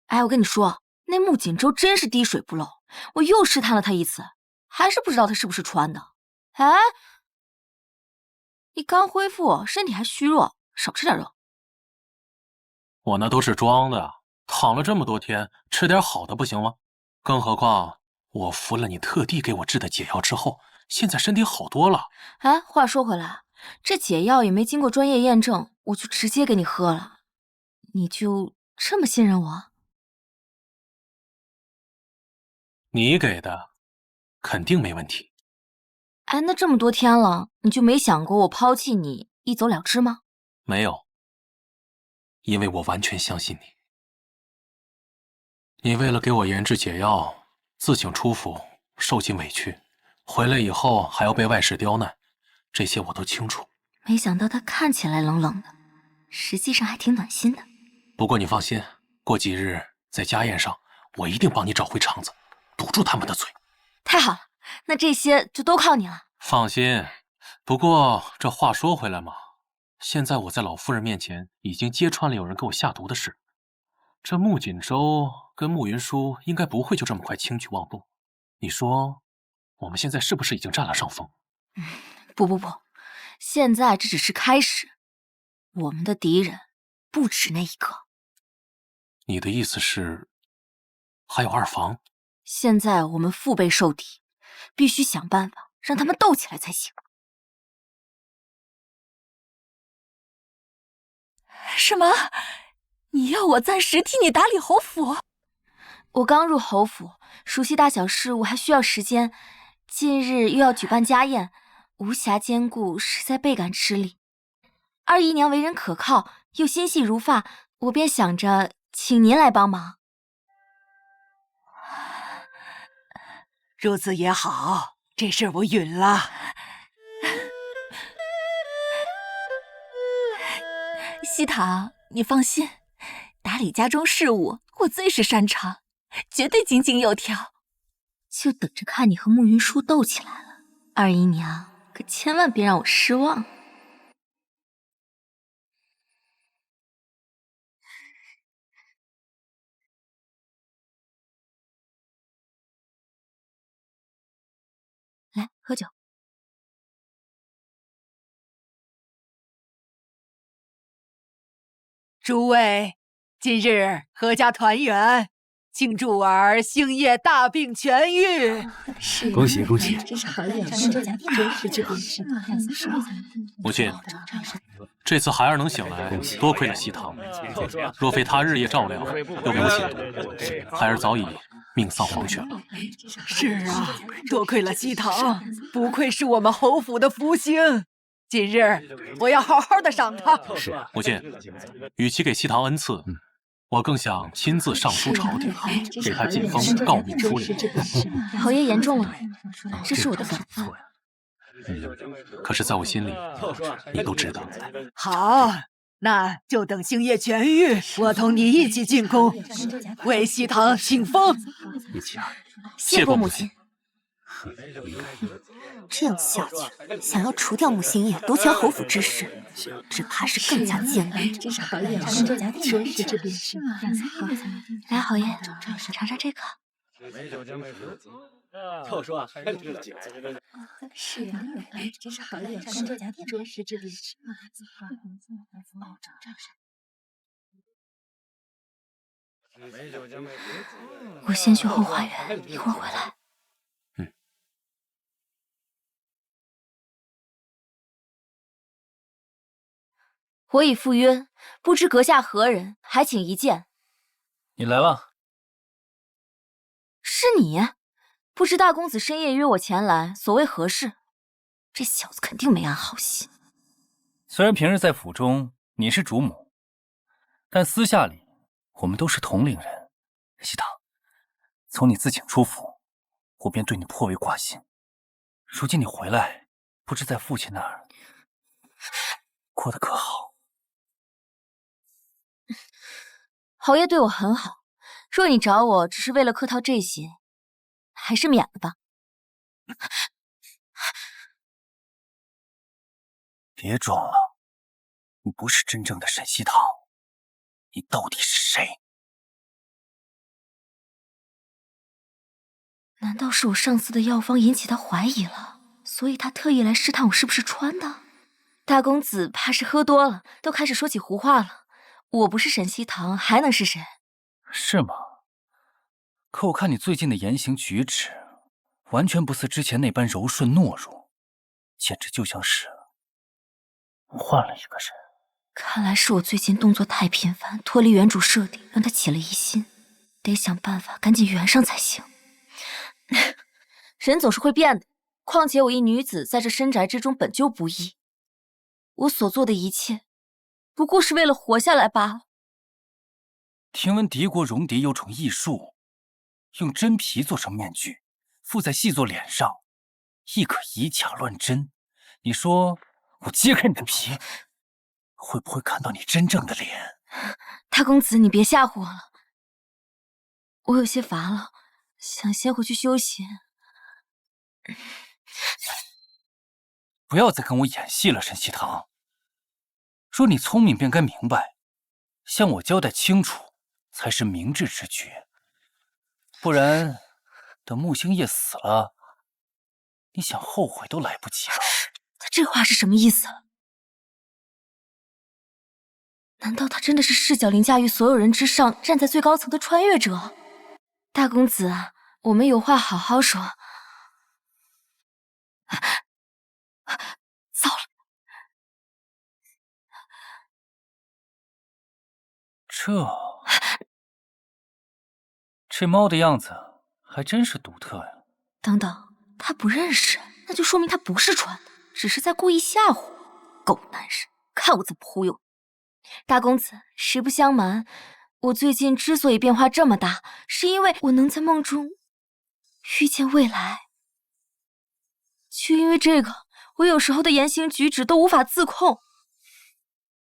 哎，我跟你说，那穆锦州真是滴水不漏，我又试探了他一次，还是不知道他是不是穿的。哎，你刚恢复，身体还虚弱，少吃点肉。我那都是装的，躺了这么多天，吃点好的不行吗？更何况我服了你特地给我制的解药之后，现在身体好多了。哎，话说回来，这解药也没经过专业验证，我就直接给你喝了，你就这么信任我？你给的，肯定没问题。哎，那这么多天了，你就没想过我抛弃你，一走了之吗？没有，因为我完全相信你。你为了给我研制解药，自请出府，受尽委屈，回来以后还要被外事刁难，这些我都清楚。没想到他看起来冷冷的，实际上还挺暖心的。不过你放心，过几日在家宴上，我一定帮你找回肠子，堵住他们的嘴。太好了，那这些就都靠你了。放心，不过这话说回来嘛，现在我在老夫人面前已经揭穿了有人给我下毒的事，这穆锦州跟穆云舒应该不会就这么快轻举妄动。你说，我们现在是不是已经占了上风？不，现在这只是开始，我们的敌人不止那一个。你的意思是，还有二房？现在我们腹背受敌，必须想办法让他们斗起来才行。什么？你要我暂时替你打理侯府？我刚入侯府，熟悉大小事务还需要时间。近日又要举办家宴，无暇兼顾，实在倍感吃力。二姨娘为人可靠，又心细如发，我便想着请您来帮忙。如此也好，这事儿我允了。西堂，你放心，打理家中事务我最是擅长，绝对井井有条。就等着看你和慕云舒斗起来了，二姨娘可千万别让我失望。来，喝酒。诸位，今日阖家团圆，庆祝儿星夜大病痊愈。恭喜恭喜！母亲，这次孩儿能醒来，多亏了西堂。若非他日夜照料，又没有解毒，孩儿早已命丧黄泉了。是啊，多亏了西堂，不愧是我们侯府的福星。今日我要好好的赏他。是，母亲，与其给西堂恩赐，我更想亲自上书朝廷，给他进封诰命书令。侯爷言重了，这是我的本分。可是在我心里，你都知道。好，那就等星夜痊愈，我同你一起进宫，为西堂庆封。一起啊！谢过母亲。这样下去，想要除掉穆星夜，夺权侯府之事，只怕是更加艰难。来，侯爷，尝尝这个。就说是呀，真是好脸上这家店着实之礼。我先去后花园，一会儿回来。我已赴约，不知阁下何人，还请一见。你来了。是你？不知大公子深夜约我前来，所谓何事？这小子肯定没安好心。虽然平日在府中你是主母，但私下里我们都是同龄人。西堂，从你自请出府，我便对你颇为挂心。如今你回来，不知在父亲那儿过得可好？侯爷对我很好，若你找我只是为了客套这些，还是免了吧。别装了，你不是真正的沈西堂，你到底是谁？难道是我上次的药方引起他怀疑了，所以他特意来试探我是不是穿的？大公子怕是喝多了，都开始说起胡话了。我不是沈西堂，还能是谁？是吗？可我看你最近的言行举止，完全不似之前那般柔顺懦弱，简直就像是换了一个人。看来是我最近动作太频繁，脱离原主设定，让他起了疑心，得想办法赶紧圆上才行。人总是会变的，况且我一女子在这深宅之中本就不易，我所做的一切不过是为了活下来罢了。听闻敌国戎狄有种异术，用真皮做成面具，附在细作脸上，亦可以假乱真。你说我揭开你的皮，会不会看到你真正的脸？大公子，你别吓唬我了，我有些乏了，想先回去休息。不要再跟我演戏了，沈西堂。若你聪明，便该明白，向我交代清楚才是明智之举。不然，等穆星夜死了，你想后悔都来不及了。他这话是什么意思？难道他真的是视角凌驾于所有人之上，站在最高层的穿越者？大公子，我们有话好好说。糟了，这猫的样子还真是独特呀。等等，他不认识，那就说明他不是穿的，只是在故意吓唬我。狗男人，看我怎么忽悠你！大公子，实不相瞒，我最近之所以变化这么大，是因为我能在梦中遇见未来。就因为这个，我有时候的言行举止都无法自控。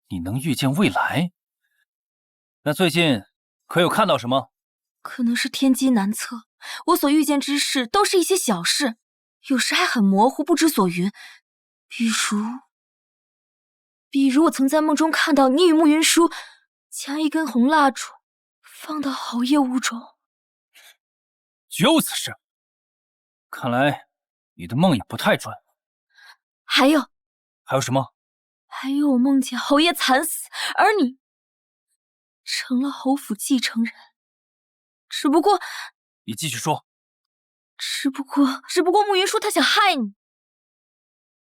你能预见未来？那最近可有看到什么？可能是天机难测，我所遇见之事都是一些小事，有时还很模糊，不知所云。比如我曾在梦中看到你与慕云舒将一根红蜡烛放到侯爷屋中。绝无此事。看来你的梦也不太准。还有什么？还有我梦见侯爷惨死，而你成了侯府继承人。只不过，你继续说。只不过慕云舒他想害你，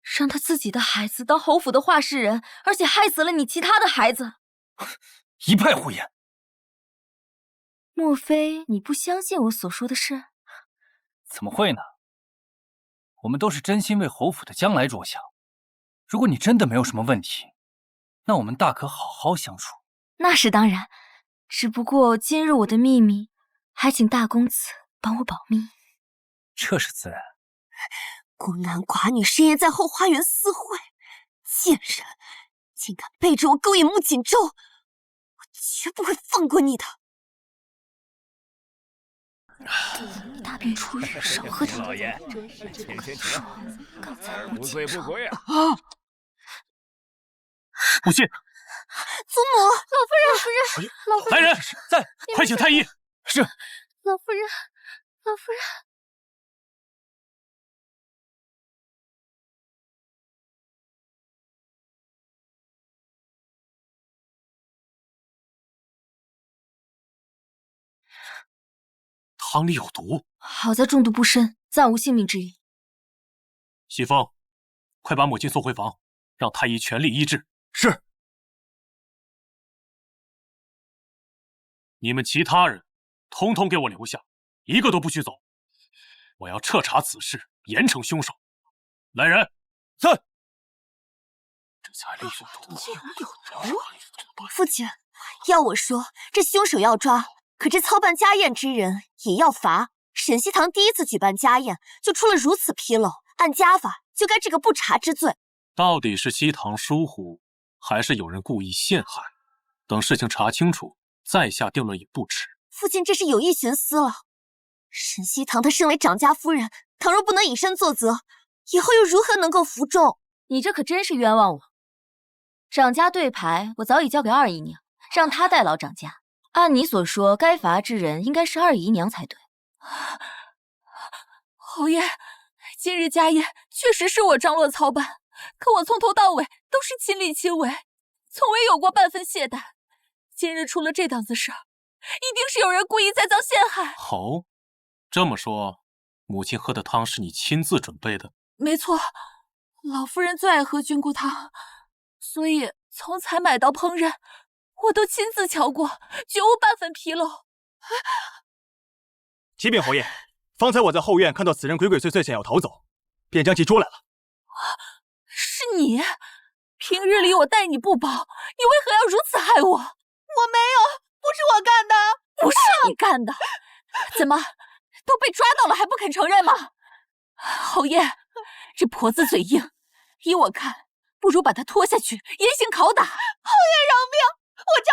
让他自己的孩子当侯府的话事人，而且害死了你其他的孩子。一派胡言！莫非你不相信我所说的事？怎么会呢？我们都是真心为侯府的将来着想。如果你真的没有什么问题，那我们大可好好相处。那是当然，只不过今日我的秘密，还请大公子帮我保密。这是自然。孤男寡女深夜在后花园私会，贱人，竟敢背着我勾引穆锦州，我绝不会放过你的。大病初愈，少喝点。老爷，刚才不醉不归啊！不信。祖母，老夫人，老夫人，来人，在，快请太医。是。老夫人，老夫人。汤里有毒，好在中毒不深，暂无性命之虞。喜凤，快把母亲送回房，让太医全力医治。是。你们其他人，统统给我留下，一个都不许走。我要彻查此事，严惩凶手。来人，在。这才力有毒，竟然有毒！父亲，要我说，这凶手要抓。可这操办家宴之人也要罚。沈西堂第一次举办家宴就出了如此纰漏，按家法就该治个不查之罪。到底是西堂疏忽，还是有人故意陷害？等事情查清楚，再下定论也不迟。父亲这是有意徇私了。沈西堂她身为长家夫人，倘若不能以身作则，以后又如何能够服众？你这可真是冤枉我。长家对牌我早已交给二姨娘，让她代劳长家。按你所说，该罚之人应该是二姨娘才对。侯爷，今日家宴确实是我张罗操办，可我从头到尾都是亲力亲为，从未有过半分懈怠。今日出了这档子事，一定是有人故意栽赃陷害。好，这么说，母亲喝的汤是你亲自准备的？没错，老夫人最爱喝菌菇汤，所以从采买到烹饪，我都亲自瞧过，绝无半分纰漏。启禀侯爷，方才我在后院看到此人鬼鬼祟祟想要逃走，便将其捉来了。是你？平日里我待你不薄，你为何要如此害我？我没有，不是我干的，不是你干的，怎么都被抓到了还不肯承认吗？侯爷，这婆子嘴硬，依我看，不如把他拖下去，严刑拷打。侯爷饶命！我招！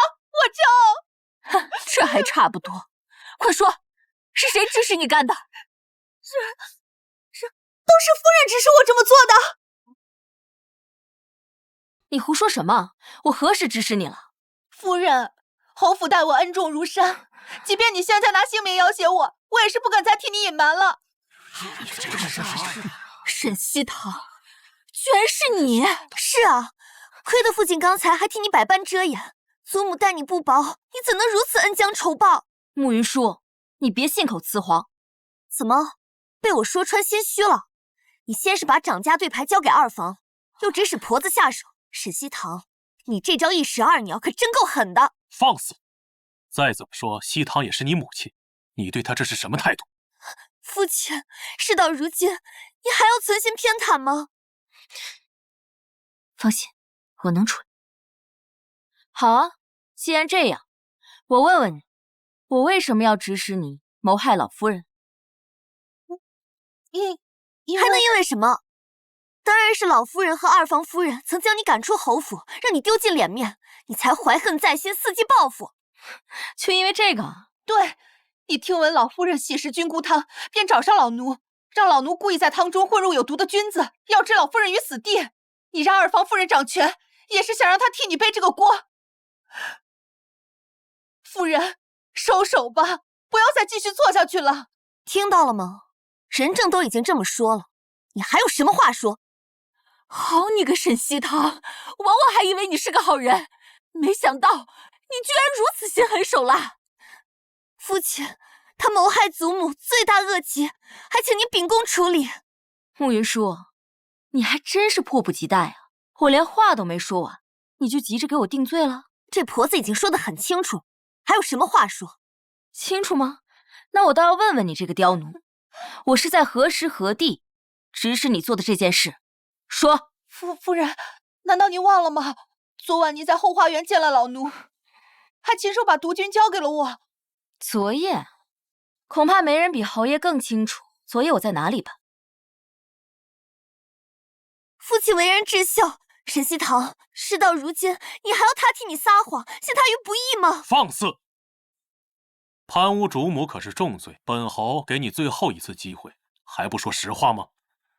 这还差不多。快说，是谁指使你干的？都是夫人指使我这么做的。你胡说什么？我何时指使你了？夫人，侯府待我恩重如山，即便你现在拿性命要挟我，我也是不敢再替你隐瞒了。沈西堂，居然是你！是啊，亏得父亲刚才还替你百般遮掩，祖母待你不薄，你怎能如此恩将仇报？慕云舒，你别信口雌黄。怎么被我说穿心虚了？你先是把掌家对牌交给二房，又指使婆子下手。沈西堂，你这招一石二鸟可真够狠的。放肆！再怎么说，西堂也是你母亲，你对她这是什么态度？父亲，事到如今，你还要存心偏袒吗？放心，我能处理。好啊，既然这样，我问问你，我为什么要指使你谋害老夫人？还能因为什么？当然是老夫人和二房夫人曾将你赶出侯府，让你丢尽脸面，你才怀恨在心，伺机报复。就因为这个？对，你听闻老夫人喜食菌菇汤，便找上老奴，让老奴故意在汤中混入有毒的菌子，要置老夫人于死地。你让二房夫人掌权，也是想让她替你背这个锅。夫人，收手吧，不要再继续做下去了。听到了吗？人证都已经这么说了，你还有什么话说？好你个沈西堂，枉我还以为你是个好人，没想到你居然如此心狠手辣。父亲，他谋害祖母，罪大恶极，还请您秉公处理。慕云舒，你还真是迫不及待啊！我连话都没说完，你就急着给我定罪了？这婆子已经说得很清楚，还有什么话说？清楚吗？那我倒要问问你这个刁奴，我是在何时何地指使你做的这件事？说。夫人，难道您忘了吗？昨晚您在后花园见了老奴，还亲手把毒菌交给了我。昨夜，恐怕没人比侯爷更清楚昨夜我在哪里吧。父亲为人至孝，沈西堂，事到如今，你还要他替你撒谎，陷他于不义吗？放肆！贪污主母可是重罪，本侯给你最后一次机会，还不说实话吗？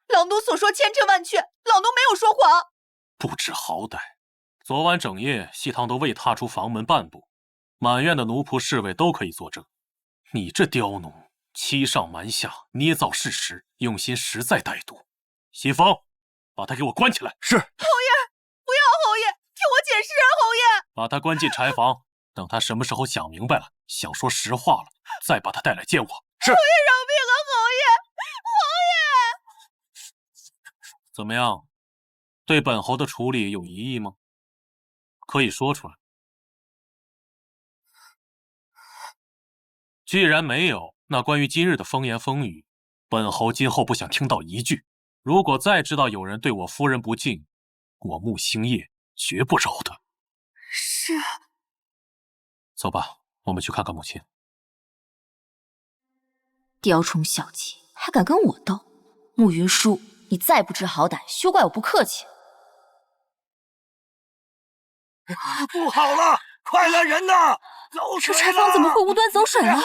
老奴所说千真万确，老奴没有说谎。不知好歹，昨晚整夜西堂都未踏出房门半步，满院的奴仆侍卫都可以作证。你这刁奴，欺上瞒下，捏造事实，用心实在歹毒。西风，把他给我关起来。是。侯爷，不要侯爷，听我解释啊，侯爷。把他关进柴房，等他什么时候想明白了，想说实话了，再把他带来见我。是。侯爷饶命啊，侯爷，侯爷。怎么样，对本侯的处理有疑义吗？可以说出来。既然没有，那关于今日的风言风语，本侯今后不想听到一句。如果再知道有人对我夫人不敬，我穆星夜绝不饶他。是。走吧，我们去看看母亲。雕虫小技，还敢跟我斗？慕云舒，你再不知好歹，休怪我不客气。不好了，快来人呐！走水了！这柴房怎么会无端走水了？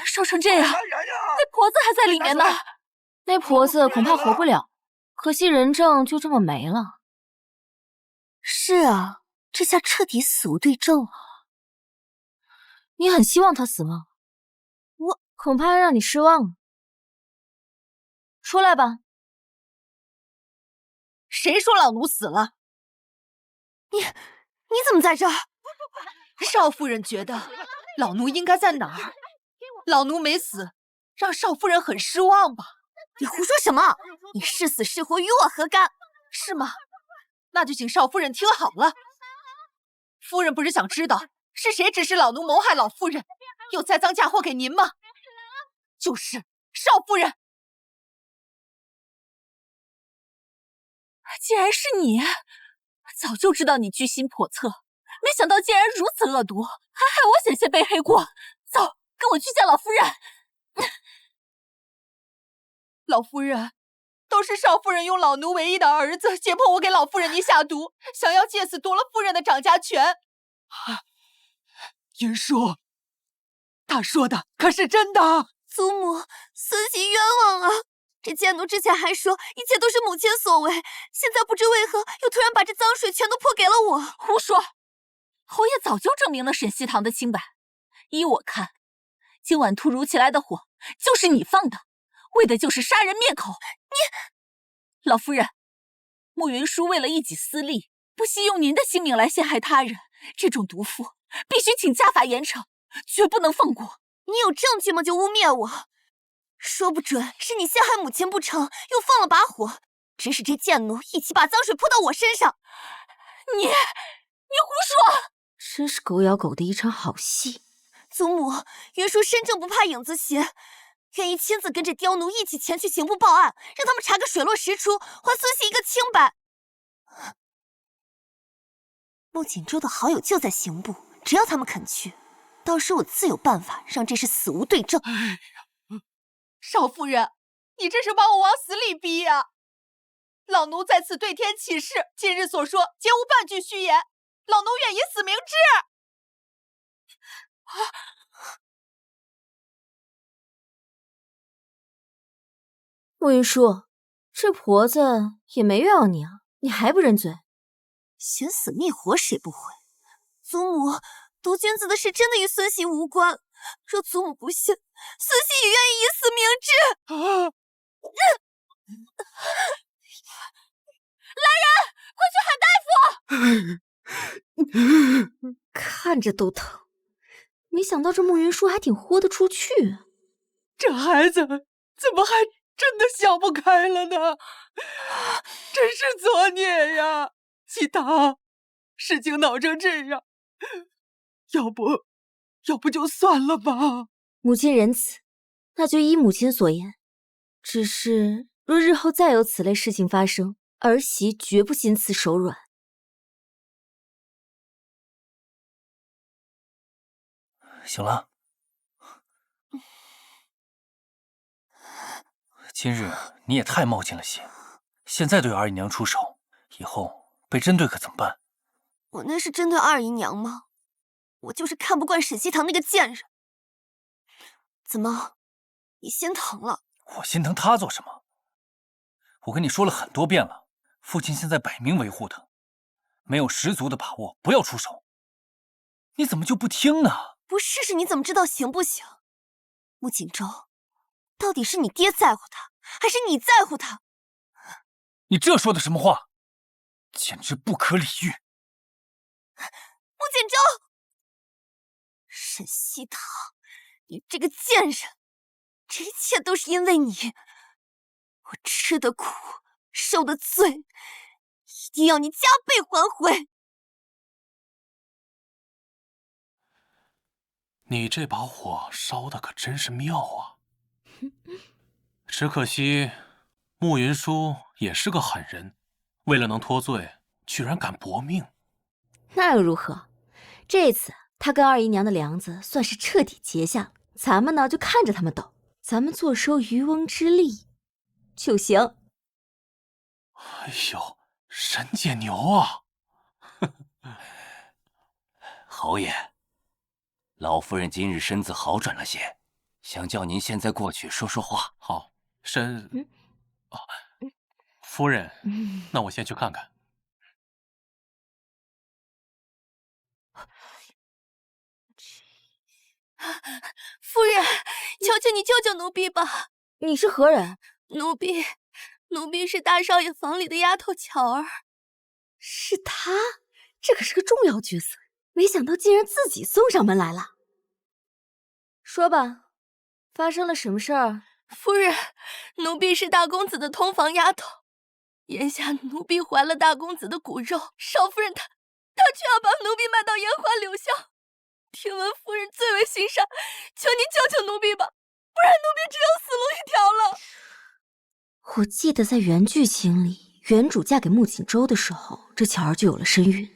烧成这样，那婆子还在里面呢。那婆子恐怕活不了，可惜人证就这么没了。是啊，这下彻底死无对证了。你很希望他死吗？我恐怕让你失望了。出来吧。谁说老奴死了？你怎么在这儿？少夫人觉得老奴应该在哪儿？老奴没死，让少夫人很失望吧？你胡说什么？你是死是活与我何干？是吗？那就请少夫人听好了。夫人不是想知道是谁指使老奴谋害老夫人，又栽赃嫁祸给您吗？就是少夫人。竟然是你！早就知道你居心叵测，没想到竟然如此恶毒，还害我险些背黑锅。走，跟我去见老夫人。老夫人，都是少夫人用老奴唯一的儿子胁迫我给老夫人你下毒，想要借此夺了夫人的掌家权。云舒，他说的可是真的？祖母，孙媳冤枉啊！这贱奴之前还说一切都是母亲所为，现在不知为何又突然把这脏水全都泼给了我。胡说！侯爷早就证明了沈西堂的清白。依我看，今晚突如其来的火就是你放的，为的就是杀人灭口。你，老夫人，慕云舒为了一己私利，不惜用您的性命来陷害他人，这种毒妇必须请家法严惩，绝不能放过。你有证据吗？就污蔑我，说不准是你陷害母亲不成，又放了把火，指使这贱奴一起把脏水泼到我身上。你胡说！真是狗咬狗的一场好戏。祖母，云舒身正不怕影子斜，愿意亲自跟着刁奴一起前去刑部报案，让他们查个水落石出，还孙媳一个清白。穆锦州的好友就在刑部，只要他们肯去，到时我自有办法让这事死无对证。少夫人，你这是把我往死里逼呀！老奴在此对天起誓，今日所说皆无半句虚言，老奴愿以死明志。慕云舒，这婆子也没冤枉你啊，你还不认罪？寻死觅活谁不会？祖母，毒君子的事真的与孙媳无关。若祖母不信，孙媳也愿意以死明志。来人，快去喊大夫！看着都疼。没想到这慕云舒还挺豁得出去啊。这孩子怎么还真的想不开了呢？真是作孽呀！西堂，事情闹成这样，要不就算了吧。母亲仁慈，那就依母亲所言。只是若日后再有此类事情发生，儿媳绝不心慈手软。行了，今日你也太冒进了些，现在对二姨娘出手，以后被针对可怎么办？我那是针对二姨娘吗？我就是看不惯沈西堂那个贱人。怎么，你心疼了？我心疼他做什么？我跟你说了很多遍了，父亲现在摆明维护他，没有十足的把握，不要出手。你怎么就不听呢？不试试你怎么知道行不行？穆锦州，到底是你爹在乎他，还是你在乎他？你这说的什么话？简直不可理喻！穆锦州，沈西堂，你这个贱人，这一切都是因为你，我吃的苦，受的罪，一定要你加倍还回。你这把火烧的可真是妙啊！只可惜慕云舒也是个狠人，为了能脱罪，居然敢搏命。那又如何？这次他跟二姨娘的梁子算是彻底结下了，咱们呢就看着他们斗，咱们坐收渔翁之利就行。哎呦，沈姐牛啊！侯爷，老夫人今日身子好转了些，想叫您现在过去说说话。好，夫人，那我先去看看。夫人，求求你救救奴婢吧！你是何人？奴婢是大少爷房里的丫头巧儿。是他？这可是个重要角色，没想到竟然自己送上门来了。说吧，发生了什么事儿？夫人，奴婢是大公子的通房丫头，眼下奴婢怀了大公子的骨肉，少夫人她却要把奴婢卖到烟花柳巷。听闻夫人最为心善，求您救救奴婢吧，不然奴婢只有死路一条了。我记得在原剧情里，原主嫁给穆锦州的时候，这巧儿就有了身孕。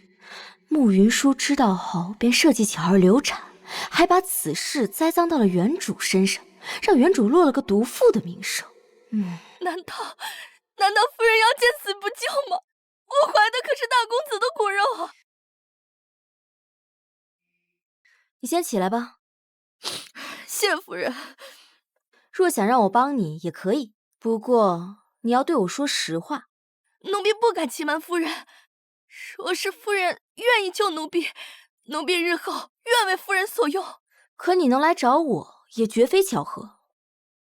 穆云舒知道后，便设计巧儿流产，还把此事栽赃到了原主身上，让原主落了个毒妇的名声。难道难道夫人要见死不救吗？我怀的可是大公子的骨肉啊！你先起来吧。谢夫人。若想让我帮你也可以，不过你要对我说实话。奴婢不敢欺瞒夫人，若是夫人愿意救奴婢，奴婢日后愿为夫人所用。可你能来找我，也绝非巧合。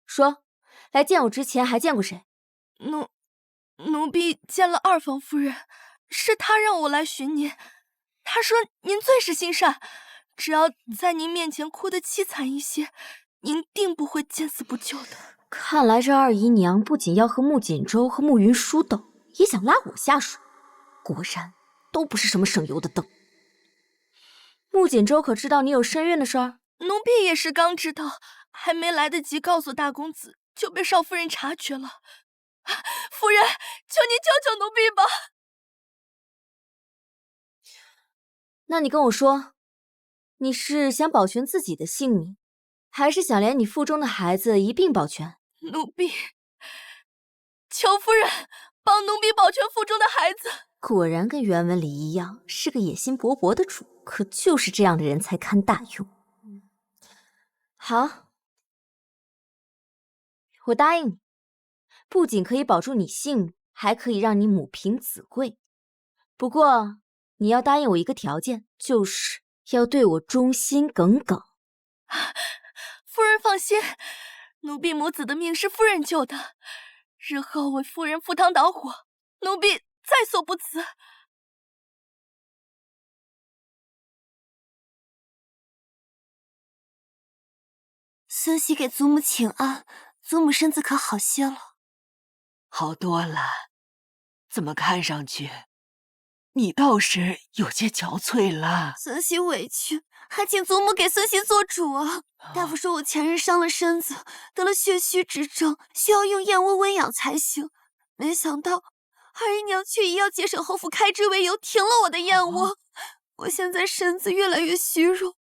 说，来见我之前还见过谁？奴婢见了二房夫人，是她让我来寻您。她说您最是心善，只要在您面前哭得凄惨一些，您定不会见死不救的。看来这二姨娘不仅要和穆锦州和穆云舒斗，也想拉我下水。果然都不是什么省油的灯。穆锦州可知道你有身孕的事儿？奴婢也是刚知道，还没来得及告诉大公子，就被少夫人察觉了。夫人，求您救救奴婢吧！那你跟我说，你是想保全自己的性命，还是想连你腹中的孩子一并保全？奴婢求夫人帮奴婢保全腹中的孩子。果然跟原文里一样，是个野心勃勃的主。可就是这样的人才堪大用。好，我答应你，不仅可以保住你性命，还可以让你母凭子贵。不过你要答应我一个条件，就是要对我忠心耿耿。夫人放心，奴婢母子的命是夫人救的，日后为夫人赴汤蹈火，奴婢在所不辞。孙熙给祖母请安，祖母身子可好些了？好多了，怎么看上去你倒是有些憔悴了？孙熙委屈，还请祖母给孙熙做主啊！大夫说我前日伤了身子，得了血虚之症，需要用燕窝温养才行。没想到二姨娘却以要节省侯府开支为由，停了我的燕窝。我现在身子越来越虚弱，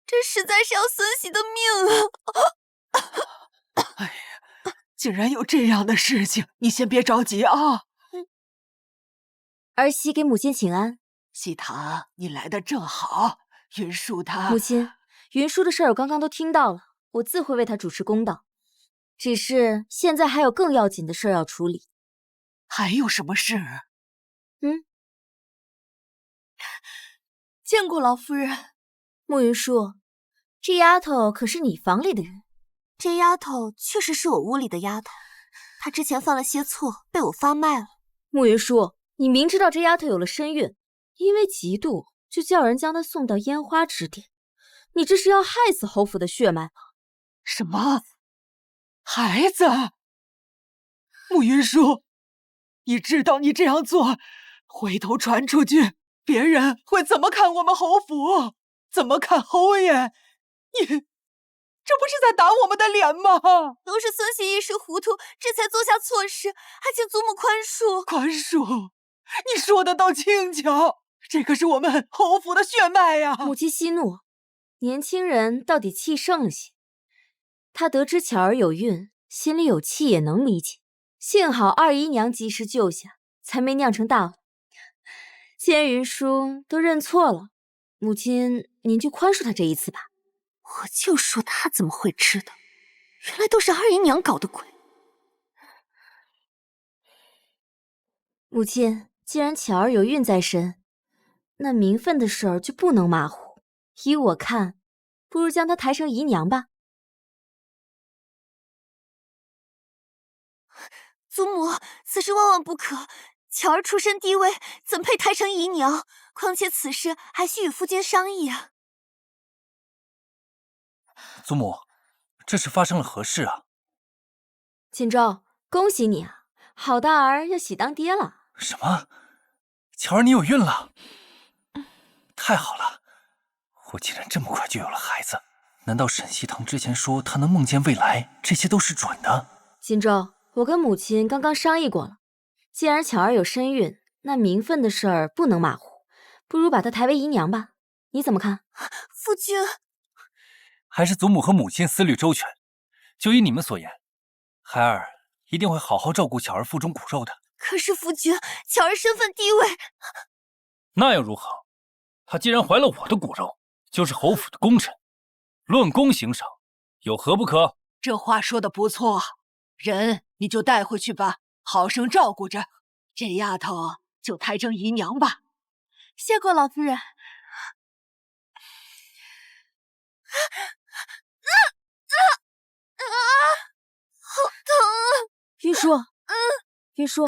这实在是要孙熙的命啊！哎呀，竟然有这样的事情！你先别着急啊。儿媳给母亲请安。喜堂，你来的正好。云舒她……母亲，云舒的事儿我刚刚都听到了，我自会为她主持公道。只是现在还有更要紧的事儿要处理。还有什么事？见过老夫人。穆云舒，这丫头可是你房里的人？这丫头确实是我屋里的丫头，她之前犯了些错，被我发卖了。穆云舒，你明知道这丫头有了身孕，因为嫉妒就叫人将她送到烟花之巅，你这是要害死侯府的血脉吗？什么？孩子？穆云舒，你知道你这样做，回头传出去，别人会怎么看我们侯府？怎么看侯爷？你这不是在打我们的脸吗？都是孙熙一时糊涂，这才做下错事，还请祖母宽恕。宽恕？你说的倒轻巧，这可是我们侯府的血脉呀！母亲息怒，年轻人到底气盛了些。他得知巧儿有孕，心里有气也能理解。幸好二姨娘及时救下，才没酿成大祸。既然云舒都认错了，母亲您就宽恕他这一次吧。我就说他怎么会知道，原来都是二姨娘搞的鬼。母亲，既然巧儿有孕在身，那名分的事儿就不能马虎。依我看，不如将她抬成姨娘吧。祖母，此事万万不可。巧儿出身低微，怎配抬成姨娘？况且此事还需与夫君商议啊。祖母，这是发生了何事啊？锦州，恭喜你啊，好大儿要喜当爹了。什么？巧儿，你有孕了？太好了！我竟然这么快就有了孩子。难道沈西堂之前说他能梦见未来，这些都是准的？锦州，我跟母亲刚刚商议过了，既然巧儿有身孕，那名分的事儿不能马虎，不如把她抬为姨娘吧。你怎么看？夫君，还是祖母和母亲思虑周全。就依你们所言，孩儿一定会好好照顾巧儿腹中骨肉的。可是夫君，巧儿身份地位……那又如何？她既然怀了我的骨肉，就是侯府的功臣，论功行赏，有何不可？这话说的不错，人你就带回去吧，好生照顾着。这丫头就抬成姨娘吧。谢过老夫人。好疼啊！云舒，云舒，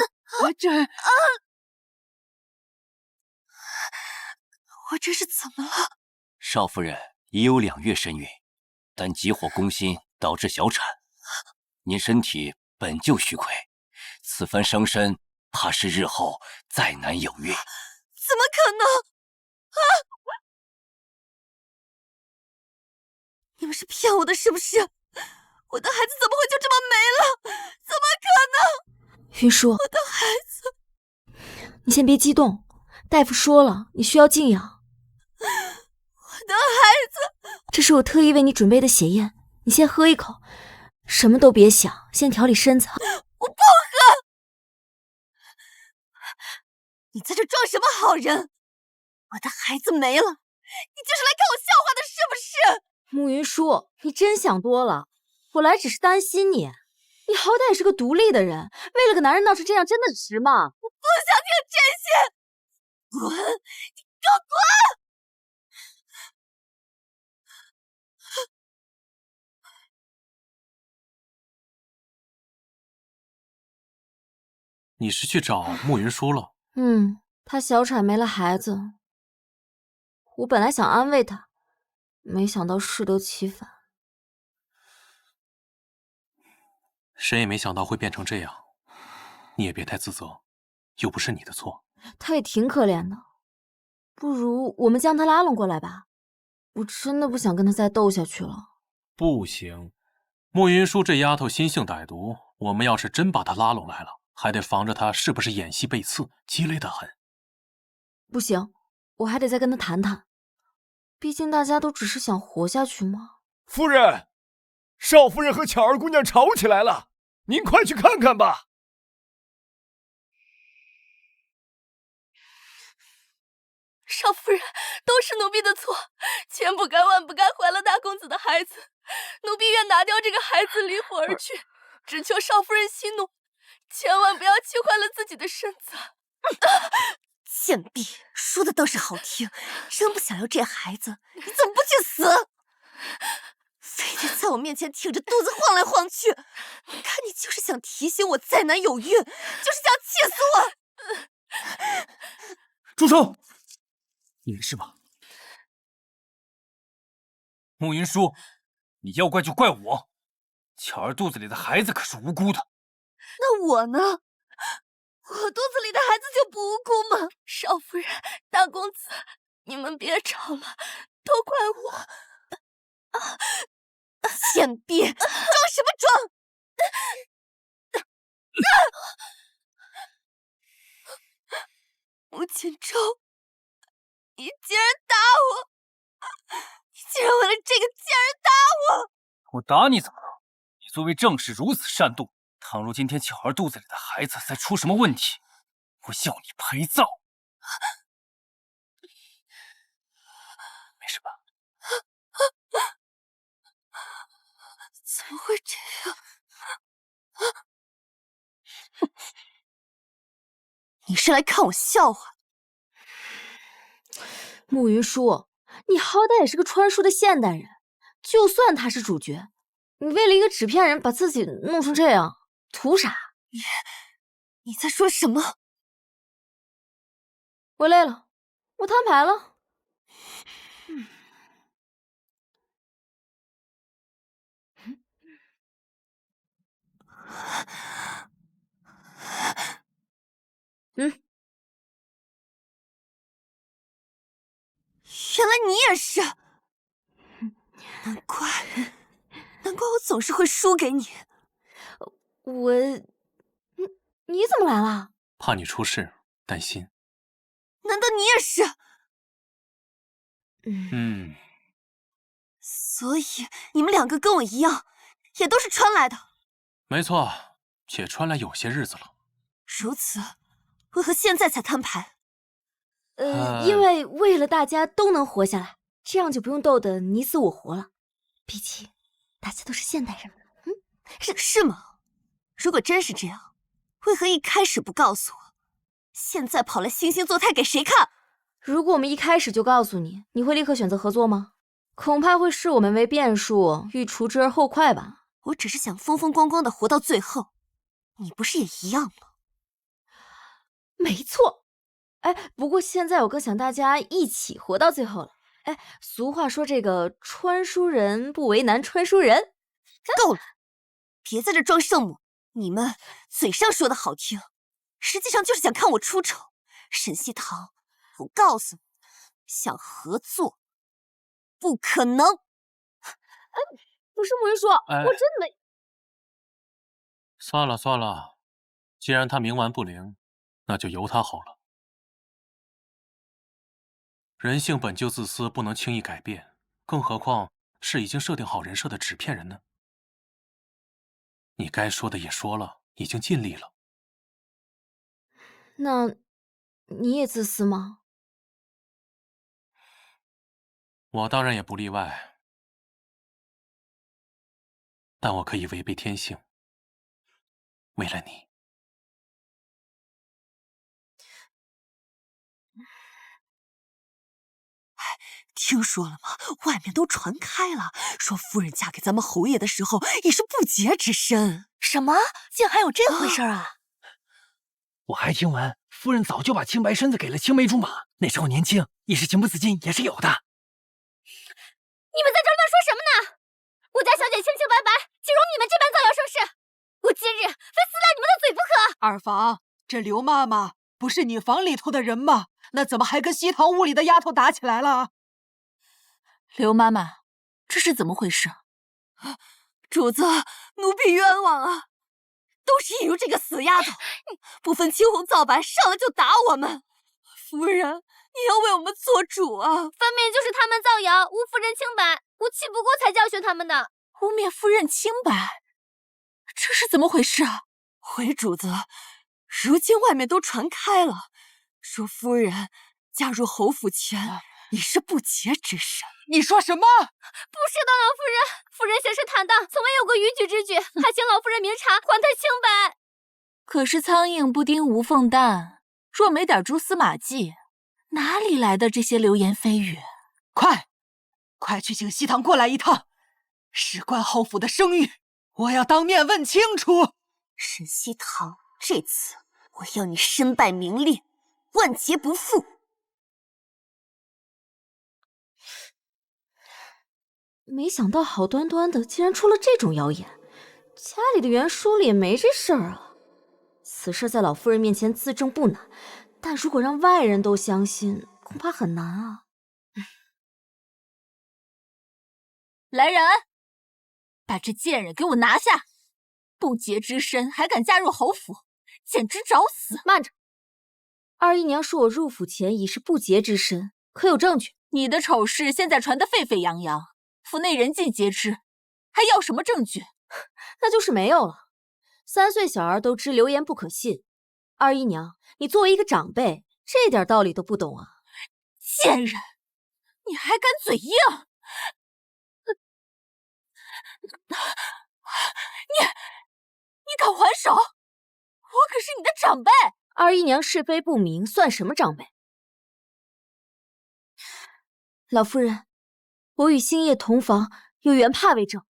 我这是怎么了？少夫人已有2月身孕，但急火攻心导致小产。您身体本就虚亏，此番伤身，怕是日后再难有孕。怎么可能？啊！你们是骗我的，是不是？我的孩子怎么会就这么没了？怎么可能？云舒，我的孩子，你先别激动，大夫说了，你需要静养。我的孩子，这是我特意为你准备的血燕，你先喝一口，什么都别想，先调理身子。我不喝！你在这装什么好人？我的孩子没了，你就是来看我笑话的，是不是？慕云舒，你真想多了，我来只是担心你。你好歹也是个独立的人，为了个男人闹成这样，真的值吗？我不想听这些！滚！你给我滚！你是去找慕云舒了？她小产没了孩子，我本来想安慰她，没想到适得其反。谁也没想到会变成这样，你也别太自责，又不是你的错。她也挺可怜的，不如我们将她拉拢过来吧。我真的不想跟她再斗下去了。不行，慕云舒这丫头心性歹毒，我们要是真把她拉拢来了，还得防着她是不是演戏背刺，鸡肋得很。不行，我还得再跟她谈谈，毕竟大家都只是想活下去嘛。夫人，少夫人和巧儿姑娘吵起来了，您快去看看吧。少夫人，都是奴婢的错，千不该万不该怀了大公子的孩子，奴婢愿拿掉这个孩子，离府而去，只求少夫人息怒，千万不要气坏了自己的身子。贱婢，说的倒是好听，真不想要这孩子，你怎么不去死？非得在我面前挺着肚子晃来晃去，看你就是想提醒我再难有孕，就是想气死我！住手！你没事吧？慕云舒，你要怪就怪我，巧儿肚子里的孩子可是无辜的。那我呢？我肚子里的孩子就不无辜吗？少夫人，大公子，你们别吵了，都怪我。贱婢，装什么装？穆锦州，你竟然打我！你竟然为了这个贱人打我！我打你怎么了？你作为正室如此善妒，倘若今天巧儿肚子里的孩子再出什么问题，我要你陪葬。没事吧？怎么会这样？你是来看我笑话？慕云舒，你好歹也是个穿书的现代人，就算他是主角，你为了一个纸片人把自己弄成这样，图啥？你在说什么？我累了，我摊牌了。原来你也是，难怪我总是会输给你。你怎么来了？怕你出事，担心。难道你也是？所以你们两个跟我一样，也都是穿来的。没错，且穿来有些日子了。如此，为何现在才摊牌？因为为了大家都能活下来，这样就不用斗得你死我活了。毕竟大家都是现代人嘛。是吗？如果真是这样，为何一开始不告诉我？现在跑来惺惺作态给谁看？如果我们一开始就告诉你，你会立刻选择合作吗？恐怕会视我们为变数，欲除之而后快吧。我只是想风风光光的活到最后，你不是也一样吗？没错。不过现在我更想大家一起活到最后了。俗话说这个穿书人不为难穿书人。够了，别在这装圣母。你们嘴上说的好听，实际上就是想看我出丑。沈西堂，我告诉你，想合作不可能。不是母云说，我真没。算了算了，既然他冥顽不灵，那就由他好了。人性本就自私，不能轻易改变，更何况是已经设定好人设的纸片人呢？你该说的也说了，已经尽力了。那你也自私吗？我当然也不例外，但我可以违背天性，为了你。听说了吗？外面都传开了，说夫人嫁给咱们侯爷的时候已是不洁之身。什么？竟还有这回事啊！我还听闻夫人早就把清白身子给了青梅竹马，那时候年轻，一时情不自禁也是有的。你们在这乱说什么呢？我家小姐清清白白，岂容你们这般造谣生事？我今日非撕烂你们的嘴不可！二房，这刘妈妈不是你房里头的人吗？那怎么还跟西堂屋里的丫头打起来了？刘妈妈，这是怎么回事？主子，奴婢冤枉啊！都是一如这个死丫头，不分青红皂白，上来就打我们。夫人，你要为我们做主啊！分明就是他们造谣，诬夫人清白，我气不过才教训他们的。污蔑夫人清白，这是怎么回事啊？回主子，如今外面都传开了，说夫人嫁入侯府前已是不洁之身。你说什么？不是的，老夫人，夫人行事坦荡，从未有过逾矩之举，还请老夫人明察，还她清白。可是苍蝇不叮无缝蛋，若没点蛛丝马迹，哪里来的这些流言蜚语？快去请西堂过来一趟，事关侯府的声誉，我要当面问清楚。沈西堂，这次我要你身败名裂，万劫不复。没想到好端端的竟然出了这种谣言，家里的原书里也没这事儿啊。此事在老夫人面前自证不难，但如果让外人都相信，恐怕很难啊。来人，把这贱人给我拿下！不洁之身还敢嫁入侯府，简直找死！慢着，二姨娘说我入府前已是不洁之身，可有证据？你的丑事现在传得沸沸扬扬，府内人尽皆知，还要什么证据？那就是没有了。3岁小儿都知流言不可信，二姨娘，你作为一个长辈，这点道理都不懂啊！贱人，你还敢嘴硬！你敢还手？我可是你的长辈！二姨娘是非不明，算什么长辈？老夫人，我与星夜同房，有原帕为证。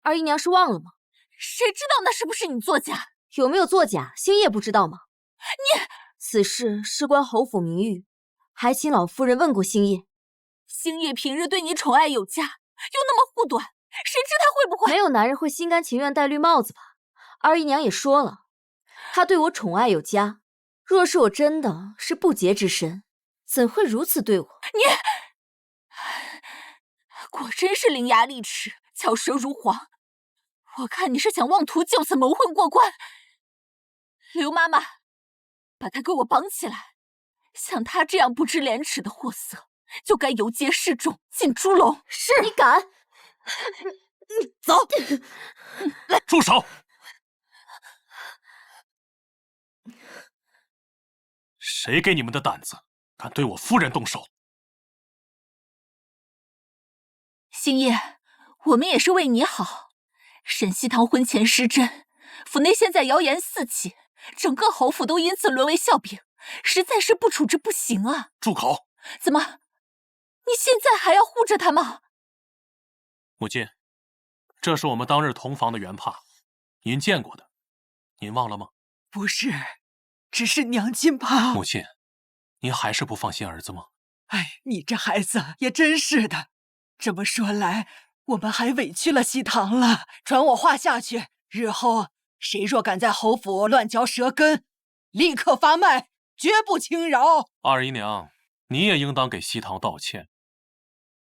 二姨娘是忘了吗？谁知道那是不是你作假？有没有作假，星夜不知道吗？你此事事关侯府名誉，还请老夫人问过星夜。星夜平日对你宠爱有加，又那么护短，谁知他会不会……没有男人会心甘情愿戴绿帽子吧？二姨娘也说了，他对我宠爱有加。若是我真的是不洁之身，怎会如此对我？你果真是伶牙俐齿，巧舌如簧。我看你是想妄图就此蒙混过关。刘妈妈，把他给我绑起来！像他这样不知廉耻的货色，就该游街示众，进猪笼。是你敢？走！住手！谁给你们的胆子，敢对我夫人动手？星夜，我们也是为你好。沈西堂婚前失贞，府内现在谣言四起，整个侯府都因此沦为笑柄，实在是不处置不行啊！住口！怎么，你现在还要护着他吗？母亲，这是我们当日同房的原帕，您见过的，您忘了吗？不是，只是娘亲怕。母亲，您还是不放心儿子吗？哎，你这孩子也真是的。这么说来，我们还委屈了西堂了。传我话下去，日后谁若敢在侯府乱嚼舌根，立刻发卖，绝不轻饶。二姨娘，你也应当给西堂道歉。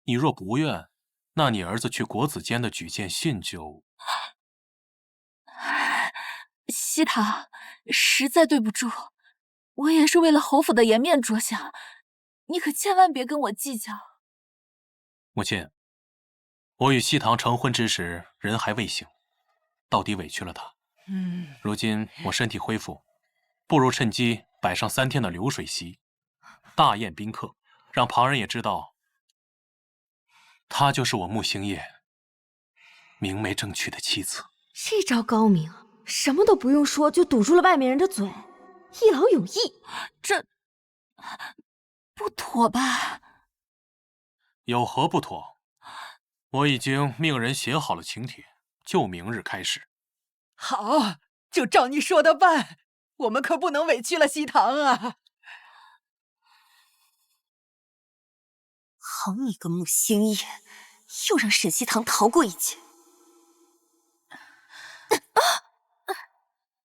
你若不愿，那你儿子去国子监的举荐信就……西堂，实在对不住，我也是为了侯府的颜面着想，你可千万别跟我计较。母亲，我与西堂成婚之时，人还未醒，到底委屈了他。如今我身体恢复，不如趁机摆上3天的流水席，大宴宾客，让旁人也知道，她就是我穆星夜明媒正娶的妻子。这招高明，什么都不用说就堵住了外面人的嘴，一劳永逸。这不妥吧？有何不妥？我已经命人写好了请帖，就明日开始。好，就照你说的办。我们可不能委屈了西堂啊！好你个穆星夜，又让沈西堂逃过一劫。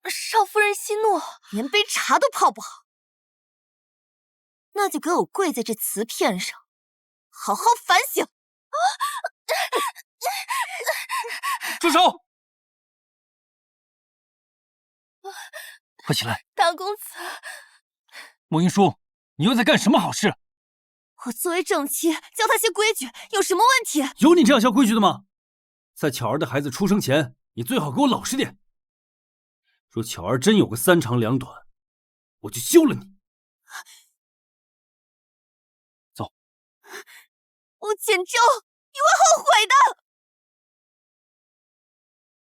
少夫人息怒，连杯茶都泡不好，那就给我跪在这瓷片上，好好反省。住手！快起来！大公子，莫云舒，你又在干什么好事？我作为正妻，教他些规矩，有什么问题？有你这样教规矩的吗？在巧儿的孩子出生前，你最好给我老实点。若巧儿真有个3长2短，我就休了你。走。穆简舟，你会后悔的。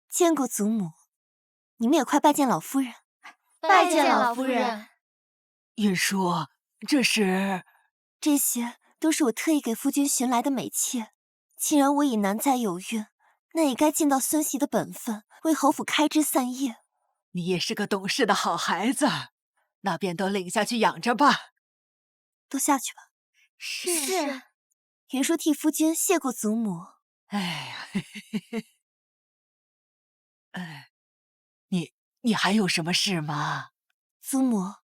见过祖母，你们也快拜见老夫人。拜见老夫人。云舒，这些都是我特意给夫君寻来的美妾。既然我已难再有孕，那也该尽到孙媳的本分，为侯府开枝散叶。你也是个懂事的好孩子，那便都领下去养着吧。都下去吧。是。云舒替夫君谢过祖母。哎呀，你还有什么事吗？祖母，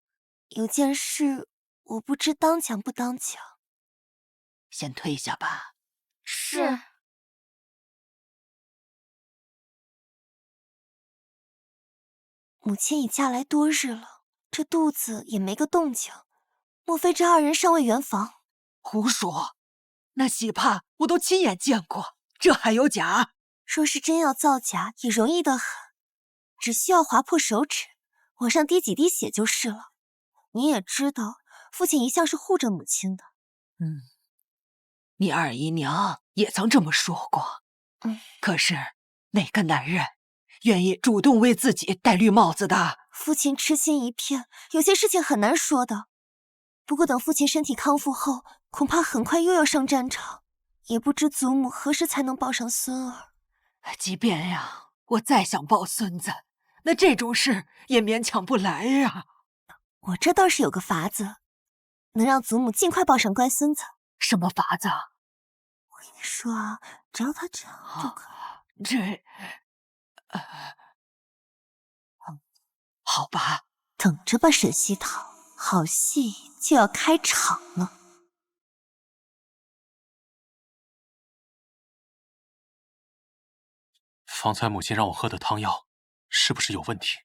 有件事我不知当讲不当讲。先退下吧。是。母亲已嫁来多日了，这肚子也没个动静，莫非这2人尚未圆房？胡说！那喜帕我都亲眼见过，这还有假？若是真要造假，也容易得很，只需要划破手指，往上滴几滴血就是了。你也知道，父亲一向是护着母亲的。你二姨娘也曾这么说过。可是哪个男人愿意主动为自己戴绿帽子的？父亲痴心一片，有些事情很难说的。不过等父亲身体康复后，恐怕很快又要上战场，也不知祖母何时才能抱上孙儿。即便呀，我再想抱孙子，那这种事也勉强不来呀。我这倒是有个法子，能让祖母尽快抱上乖孙子。什么法子？我跟你说啊，只要他这样就可以。好吧，等着吧，沈西堂，好戏就要开场了。方才母亲让我喝的汤药，是不是有问题？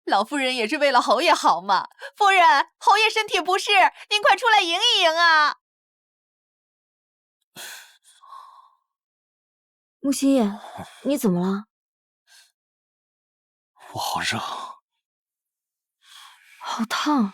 老夫人也是为了侯爷好嘛。夫人，侯爷身体不适，您快出来迎一迎啊！穆星夜，你怎么了？我好热，好烫。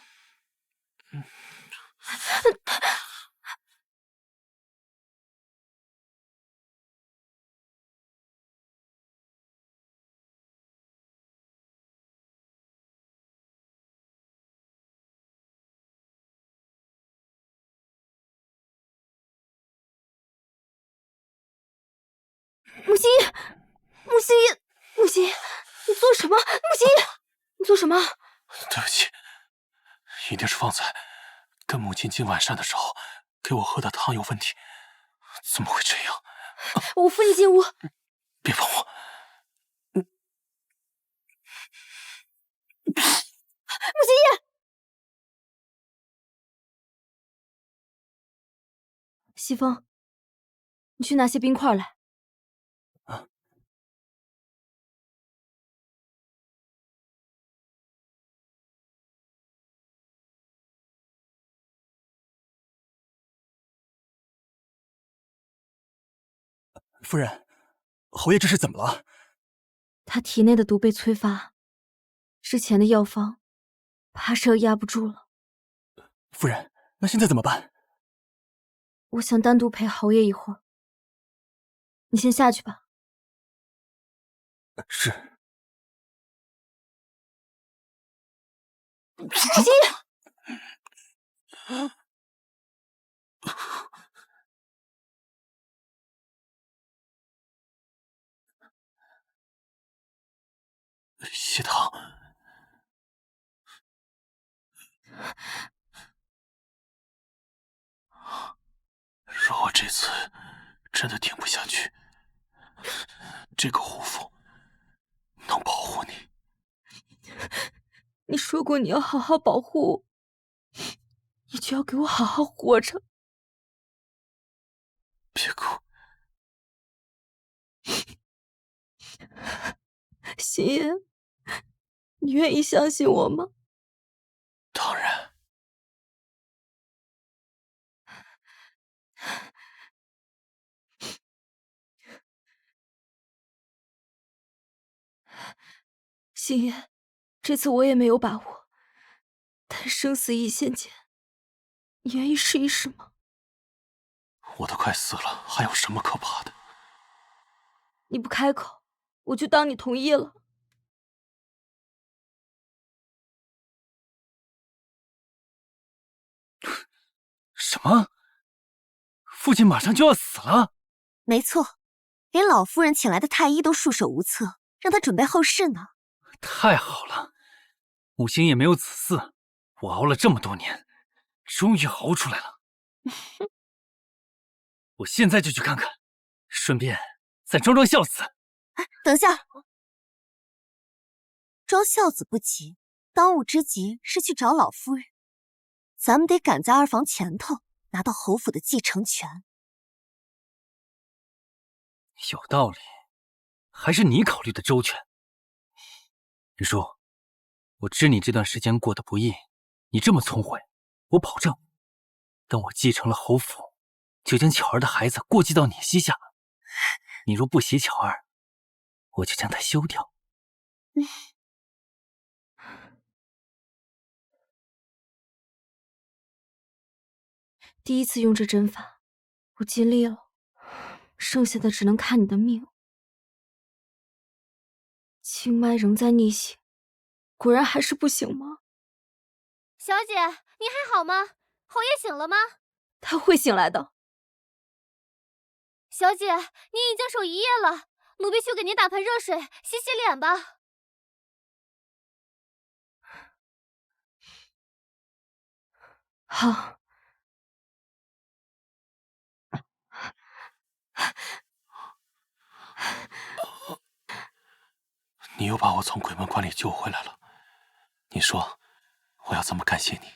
木星叶，木星叶，木星叶，你做什么？木星叶，你做什么？对不起，一定是方才跟母亲进晚膳的时候给我喝的汤有问题，怎么会这样？我扶你进屋。别碰我！木星叶，西风，你去拿些冰块来。夫人，侯爷这是怎么了？他体内的毒被催发，之前的药方怕是要压不住了。夫人，那现在怎么办？我想单独陪侯爷一会儿，你先下去吧。是。木星叶，西堂，若我这次真的挺不下去，这个护符能保护你。你说过你要好好保护我，你就要给我好好活着。别哭，星爷，你愿意相信我吗？当然。星爷，这次我也没有把握，但生死一线间，你愿意试一试吗？我都快死了，还有什么可怕的？你不开口，我就当你同意了。什么？父亲马上就要死了？没错，连老夫人请来的太医都束手无策，让他准备后事呢。太好了，母亲也没有子嗣，我熬了这么多年，终于熬出来了。我现在就去看看，顺便再装装孝子。哎，等下，装孝子不急，当务之急是去找老夫人。咱们得赶在二房前头拿到侯府的继承权。有道理，还是你考虑的周全。云舒，我知你这段时间过得不易，你这么聪慧，我保证，等我继承了侯府，就将巧儿的孩子过继到你膝下。你若不喜巧儿，我就将她休掉。第一次用这针法，我尽力了，剩下的只能看你的命。经脉仍在逆行，果然还是不行吗？小姐，你还好吗？侯爷醒了吗？他会醒来的。小姐，您已经守一夜了，奴婢去给您打盆热水，洗洗脸吧。好。你又把我从鬼门关里救回来了，你说我要怎么感谢你？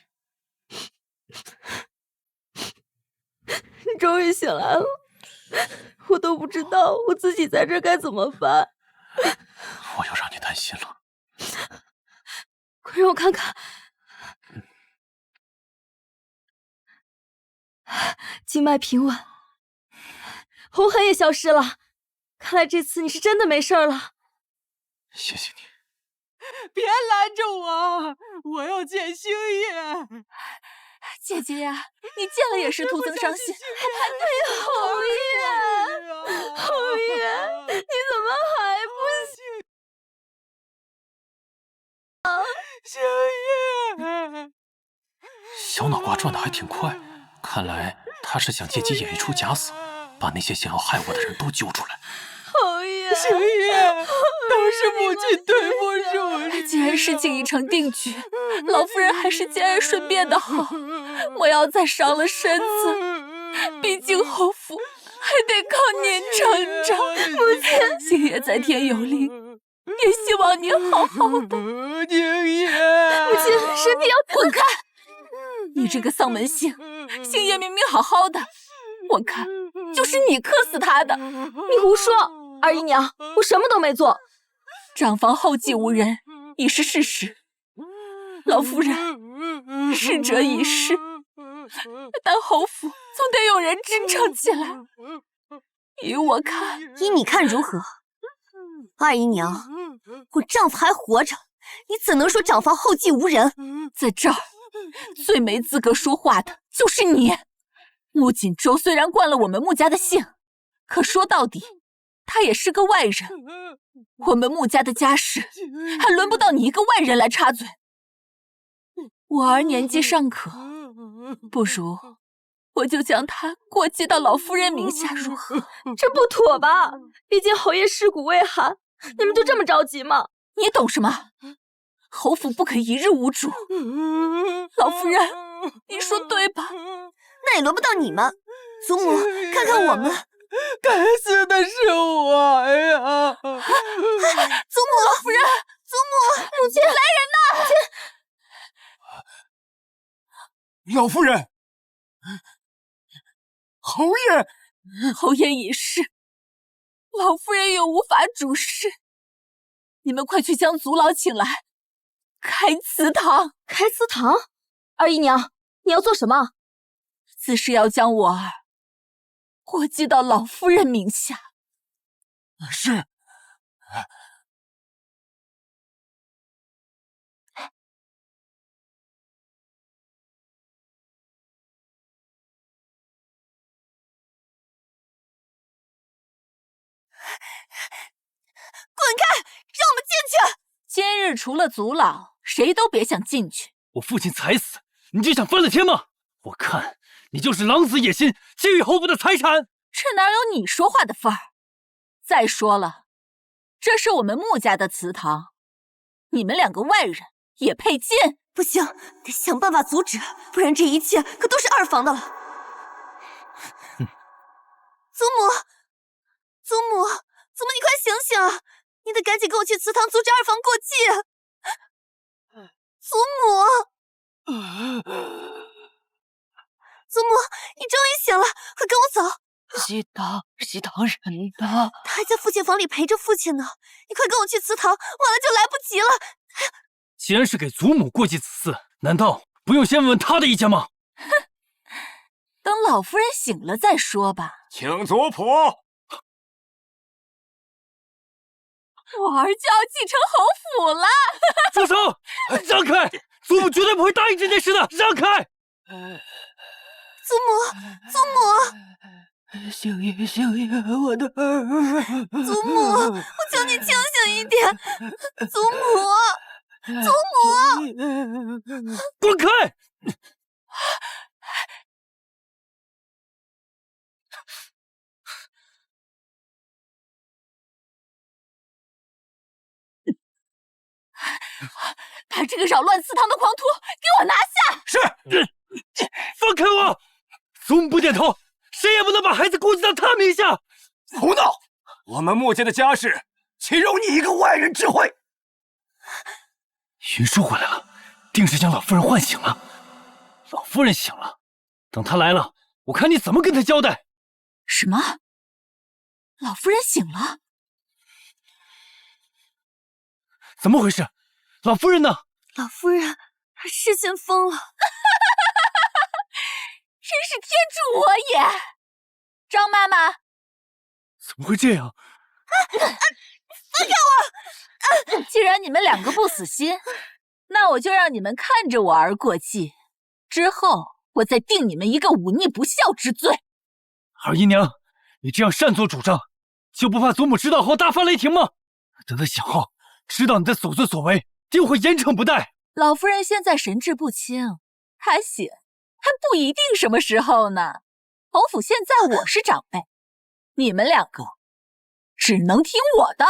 你终于醒来了，我都不知道我自己在这该怎么办。我又让你担心了。快让我看看，经脉平稳，红痕也消失了。看来这次你是真的没事了。谢谢你。别拦着我，我要见星爷。姐姐呀，你见了也是徒增伤心。哎呀，侯爷，侯爷，你怎么还不醒啊？星爷，小脑瓜转的还挺快，看来他是想借机演一出假死，把那些想要害我的人都揪出来。侯星夜，都是母亲对不住你。既然事情已成定局，老夫人还是节哀顺变的好，莫要再伤了身子。毕竟侯府还得靠您撑着。母亲，星夜在天有灵，也希望您好好的。星夜，母亲身体要滚开！你这个丧门星，星夜明明好好的，我看就是你克死他的。你胡说，二姨娘，我什么都没做。长房后继无人已是事实，老夫人逝者已逝，但侯府总得有人支撑起来。依我看，依你看如何？二姨娘，我丈夫还活着，你怎能说长房后继无人？在这儿，最没资格说话的就是你。穆锦州虽然惯了我们穆家的姓，可说到底，他也是个外人。我们穆家的家事，还轮不到你一个外人来插嘴。我儿年纪尚可，不如我就将他过继到老夫人名下，如何？这不妥吧？毕竟侯爷尸骨未寒，你们就这么着急吗？你懂什么？侯府不可一日无主。老夫人，你说对吧？那也轮不到你们。祖母，看看我们。该死的是我呀！祖母，老夫人，祖母，母亲，来人呐！老夫人，侯爷，侯爷已逝，老夫人又无法主事，你们快去将族老请来，开祠堂。开祠堂？二姨娘，你要做什么？自是要将我儿过继到老夫人名下。是。滚开，让我们进去！今日除了族老，谁都别想进去。我父亲才死，你就想翻了天吗？我看你就是狼子野心，觊觎侯府的财产。这哪有你说话的份儿？再说了，这是我们穆家的祠堂，你们两个外人也配进？不行，得想办法阻止，不然这一切可都是二房的了。祖母，祖母，祖母，你快醒醒啊！你得赶紧跟我去祠堂阻止二房过继。祖母，祖母，你终于醒了，快跟我走。喜堂人呢？他还在父亲房里陪着父亲呢。你快跟我去祠堂，晚了就来不及了。既然是给祖母过继此嗣，难道不用先问问他的意见吗？哼，等老夫人醒了再说吧。请族仆。我儿就要继承侯府了。住手！让开！祖母绝对不会答应这件事的，让开！祖母，祖母，星夜，我的儿。祖母，我求你清醒一点。祖母，祖母，滚开！把这个扰乱祠堂的狂徒给我拿下！是。放开我！祖母不点头，谁也不能把孩子过继到他名下。胡闹！我们穆家的家事，岂容你一个外人指挥？云舒回来了，定是将老夫人唤醒了。老夫人醒了，等她来了，我看你怎么跟她交代。什么？老夫人醒了？怎么回事？老夫人呢？老夫人，她失心疯了。真是天助我也！张妈妈，怎么会这样？放开我！既然你们两个不死心，那我就让你们看着我儿过继，之后我再定你们一个忤逆不孝之罪。二姨娘，你这样擅作主张，就不怕祖母知道后大发雷霆吗？等她醒后，知道你的所作所为，定会严惩不贷。老夫人现在神志不清，她醒还不一定什么时候呢。侯府现在我是长辈，你们两个只能听我的。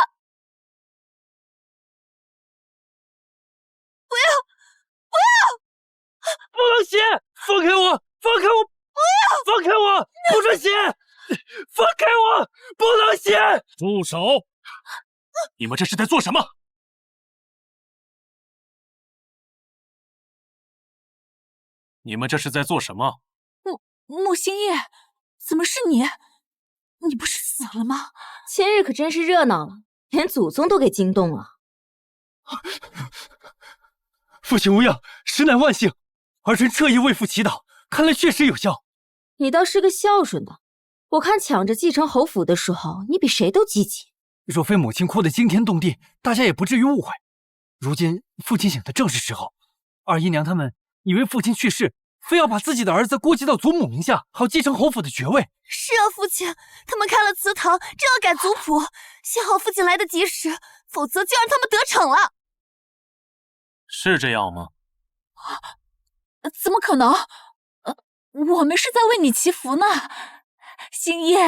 不能写！放开我！放开我！不要！放开我！不准写！放开我！不能写！住手！你们这是在做什么？你们这是在做什么？穆星夜，怎么是你？你不是死了吗？前日可真是热闹了，连祖宗都给惊动了。父亲无恙，实乃万幸。儿臣彻夜为父祈祷，看来确实有效。你倒是个孝顺的，我看抢着继承侯府的时候，你比谁都积极。若非母亲哭得惊天动地，大家也不至于误会。如今父亲醒的正是时候，二姨娘他们以为父亲去世，非要把自己的儿子过继到祖母名下，好继承侯府的爵位。是啊，父亲，他们开了祠堂，正要改族谱，幸好父亲来得及时，否则就让他们得逞了。是这样吗？怎么可能？我们是在为你祈福呢。星夜，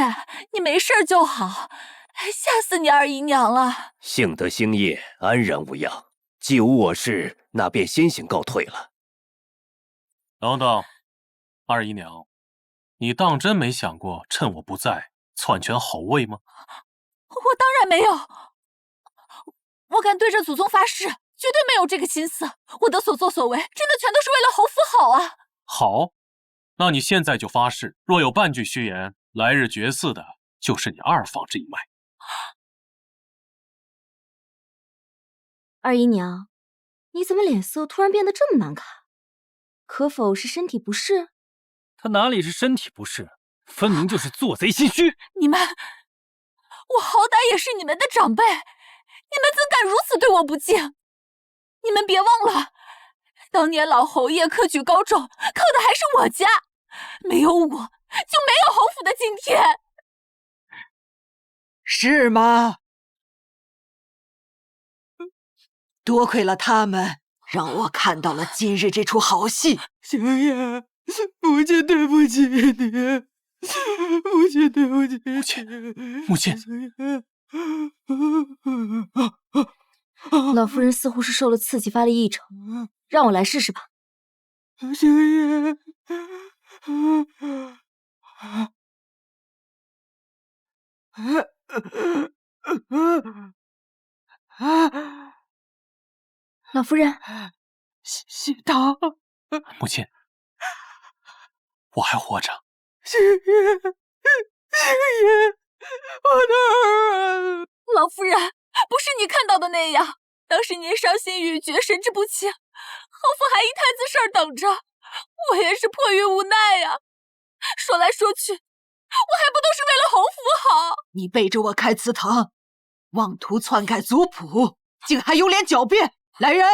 你没事就好，吓死你二姨娘了。幸得星夜安然无恙，既无我事，那便先行告退了。等等，二姨娘，你当真没想过趁我不在篡权侯位吗？我当然没有，我敢对着祖宗发誓，绝对没有这个心思。我的所作所为，真的全都是为了侯府好啊！好，那你现在就发誓，若有半句虚言，来日绝嗣的就是你二房这一脉。二姨娘，你怎么脸色突然变得这么难看？可否是身体不适？他哪里是身体不适，分明就是做贼心虚。你们，我好歹也是你们的长辈，你们怎敢如此对我不敬？你们别忘了，当年老侯爷科举高中，靠的还是我家，没有我，就没有侯府的今天。是吗？多亏了他们，让我看到了今日这出好戏。星夜，母亲对不起你，母亲对不起你，母亲。老夫人似乎是受了刺激发了异常，让我来试试吧。星夜，老夫人，喜堂，母亲，我还活着。星夜，星夜，我的儿啊！老夫人，不是你看到的那样。当时您伤心欲绝，神志不清，侯府还一摊子事儿等着，我也是迫于无奈呀。说来说去，我还不都是为了侯府好？你背着我开祠堂，妄图篡改族谱，竟还有脸狡辩！来人，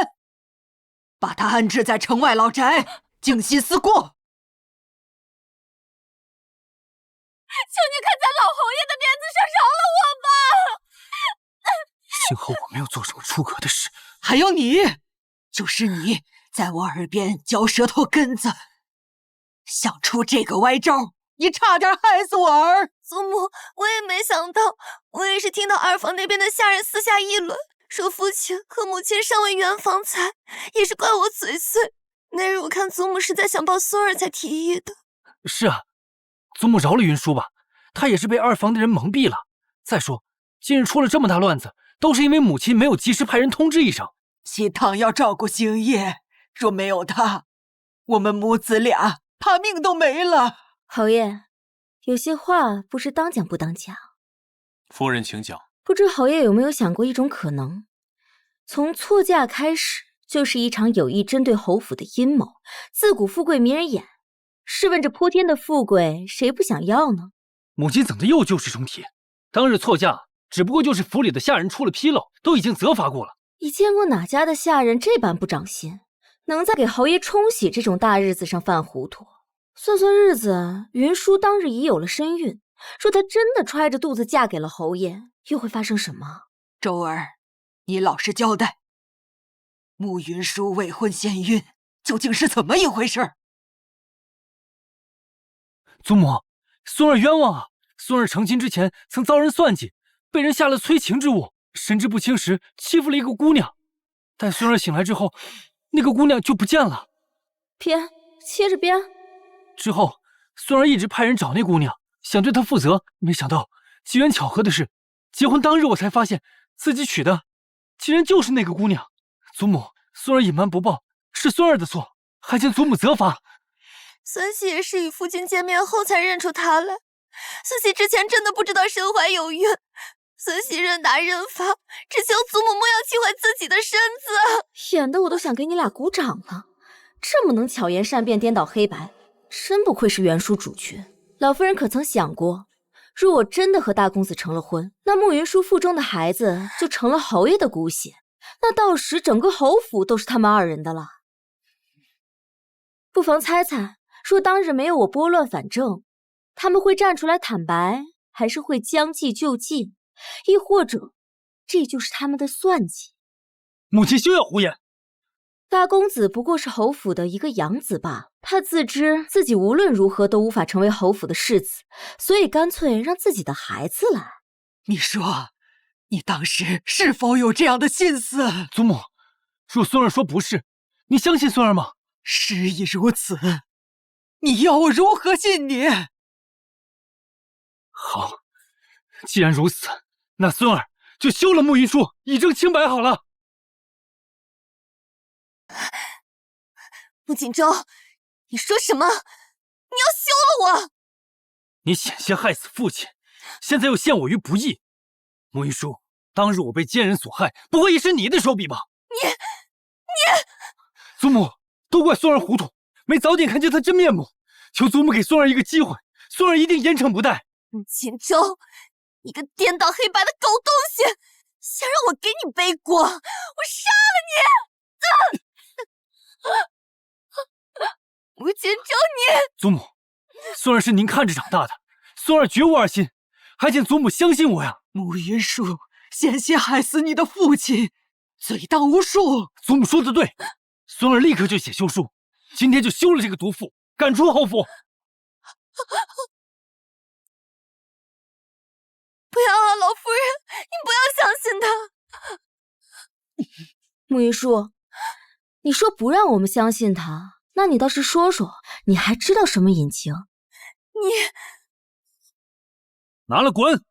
把他安置在城外老宅，静心思过。求你看在老侯爷的面子上饶了我吧！幸好我没有做什么出格的事。还有你，就是你在我耳边嚼舌头根子，想出这个歪招，你差点害死我儿。祖母，我也没想到，我也是听到二房那边的下人私下议论，说父亲和母亲尚未圆房才，也是怪我嘴碎。那日我看祖母是在想抱孙儿才提议的。是啊，祖母饶了云舒吧，她也是被二房的人蒙蔽了。再说，今日出了这么大乱子，都是因为母亲没有及时派人通知一声。喜堂要照顾星夜，若没有他，我们母子俩怕命都没了。侯爷，有些话不是当讲不当讲。夫人请讲。不知侯爷有没有想过一种可能，从错嫁开始，就是一场有意针对侯府的阴谋。自古富贵迷人眼，试问这泼天的富贵，谁不想要呢？母亲怎的又旧事重提？当日错嫁只不过就是府里的下人出了纰漏，都已经责罚过了。你见过哪家的下人这般不长心，能在给侯爷冲喜这种大日子上犯糊涂？算算日子，云舒当日已有了身孕，说她真的揣着肚子嫁给了侯爷，又会发生什么？周儿，你老实交代，穆云舒未婚先孕，究竟是怎么一回事？祖母，孙儿冤枉啊！孙儿成亲之前曾遭人算计，被人下了催情之物，神志不清时欺负了一个姑娘，但孙儿醒来之后，那个姑娘就不见了。编，接着编。之后，孙儿一直派人找那姑娘，想对她负责，没想到机缘巧合的是，结婚当日我才发现自己娶的竟然就是那个姑娘。祖母，孙儿隐瞒不报，是孙儿的错，还请祖母责罚。孙熙也是与父亲见面后才认出他来，孙熙之前真的不知道身怀有孕。孙熙认打认罚，只求祖母莫要气坏自己的身子。演的我都想给你俩鼓掌了，这么能巧言善辩、颠倒黑白，真不愧是原书主角。老夫人可曾想过，若我真的和大公子成了婚，那慕云舒腹中的孩子就成了侯爷的骨血，那到时整个侯府都是他们二人的了。不妨猜猜，若当日没有我拨乱反正，他们会站出来坦白，还是会将计就计？亦或者，这就是他们的算计？母亲休要胡言！大公子不过是侯府的一个养子罢，他自知自己无论如何都无法成为侯府的世子，所以干脆让自己的孩子来。你说，你当时是否有这样的心思？祖母，若孙儿说不是，你相信孙儿吗？事已如此，你要我如何信你？好，既然如此，那孙儿就休了慕云舒，以证清白好了。穆锦州，你说什么？你要休了我？你险些害死父亲，现在又陷我于不义。慕云舒，当日我被奸人所害，不会也是你的手笔吧？你，祖母，都怪孙儿糊涂，没早点看见他真面目。求祖母给孙儿一个机会，孙儿一定严惩不贷。穆锦州，你个颠倒黑白的狗东西，想让我给你背锅，我杀了你！穆锦州，你……祖母，孙儿是您看着长大的，孙儿绝无二心，还请祖母相信我呀。慕云舒险些害死你的父亲，罪当无数。祖母说的对，孙儿立刻就写休书，今天就休了这个毒妇，赶出侯府。不要啊，老夫人，你不要相信他。慕云舒，你说不让我们相信他，那你倒是说说，你还知道什么隐情？你拿了滚！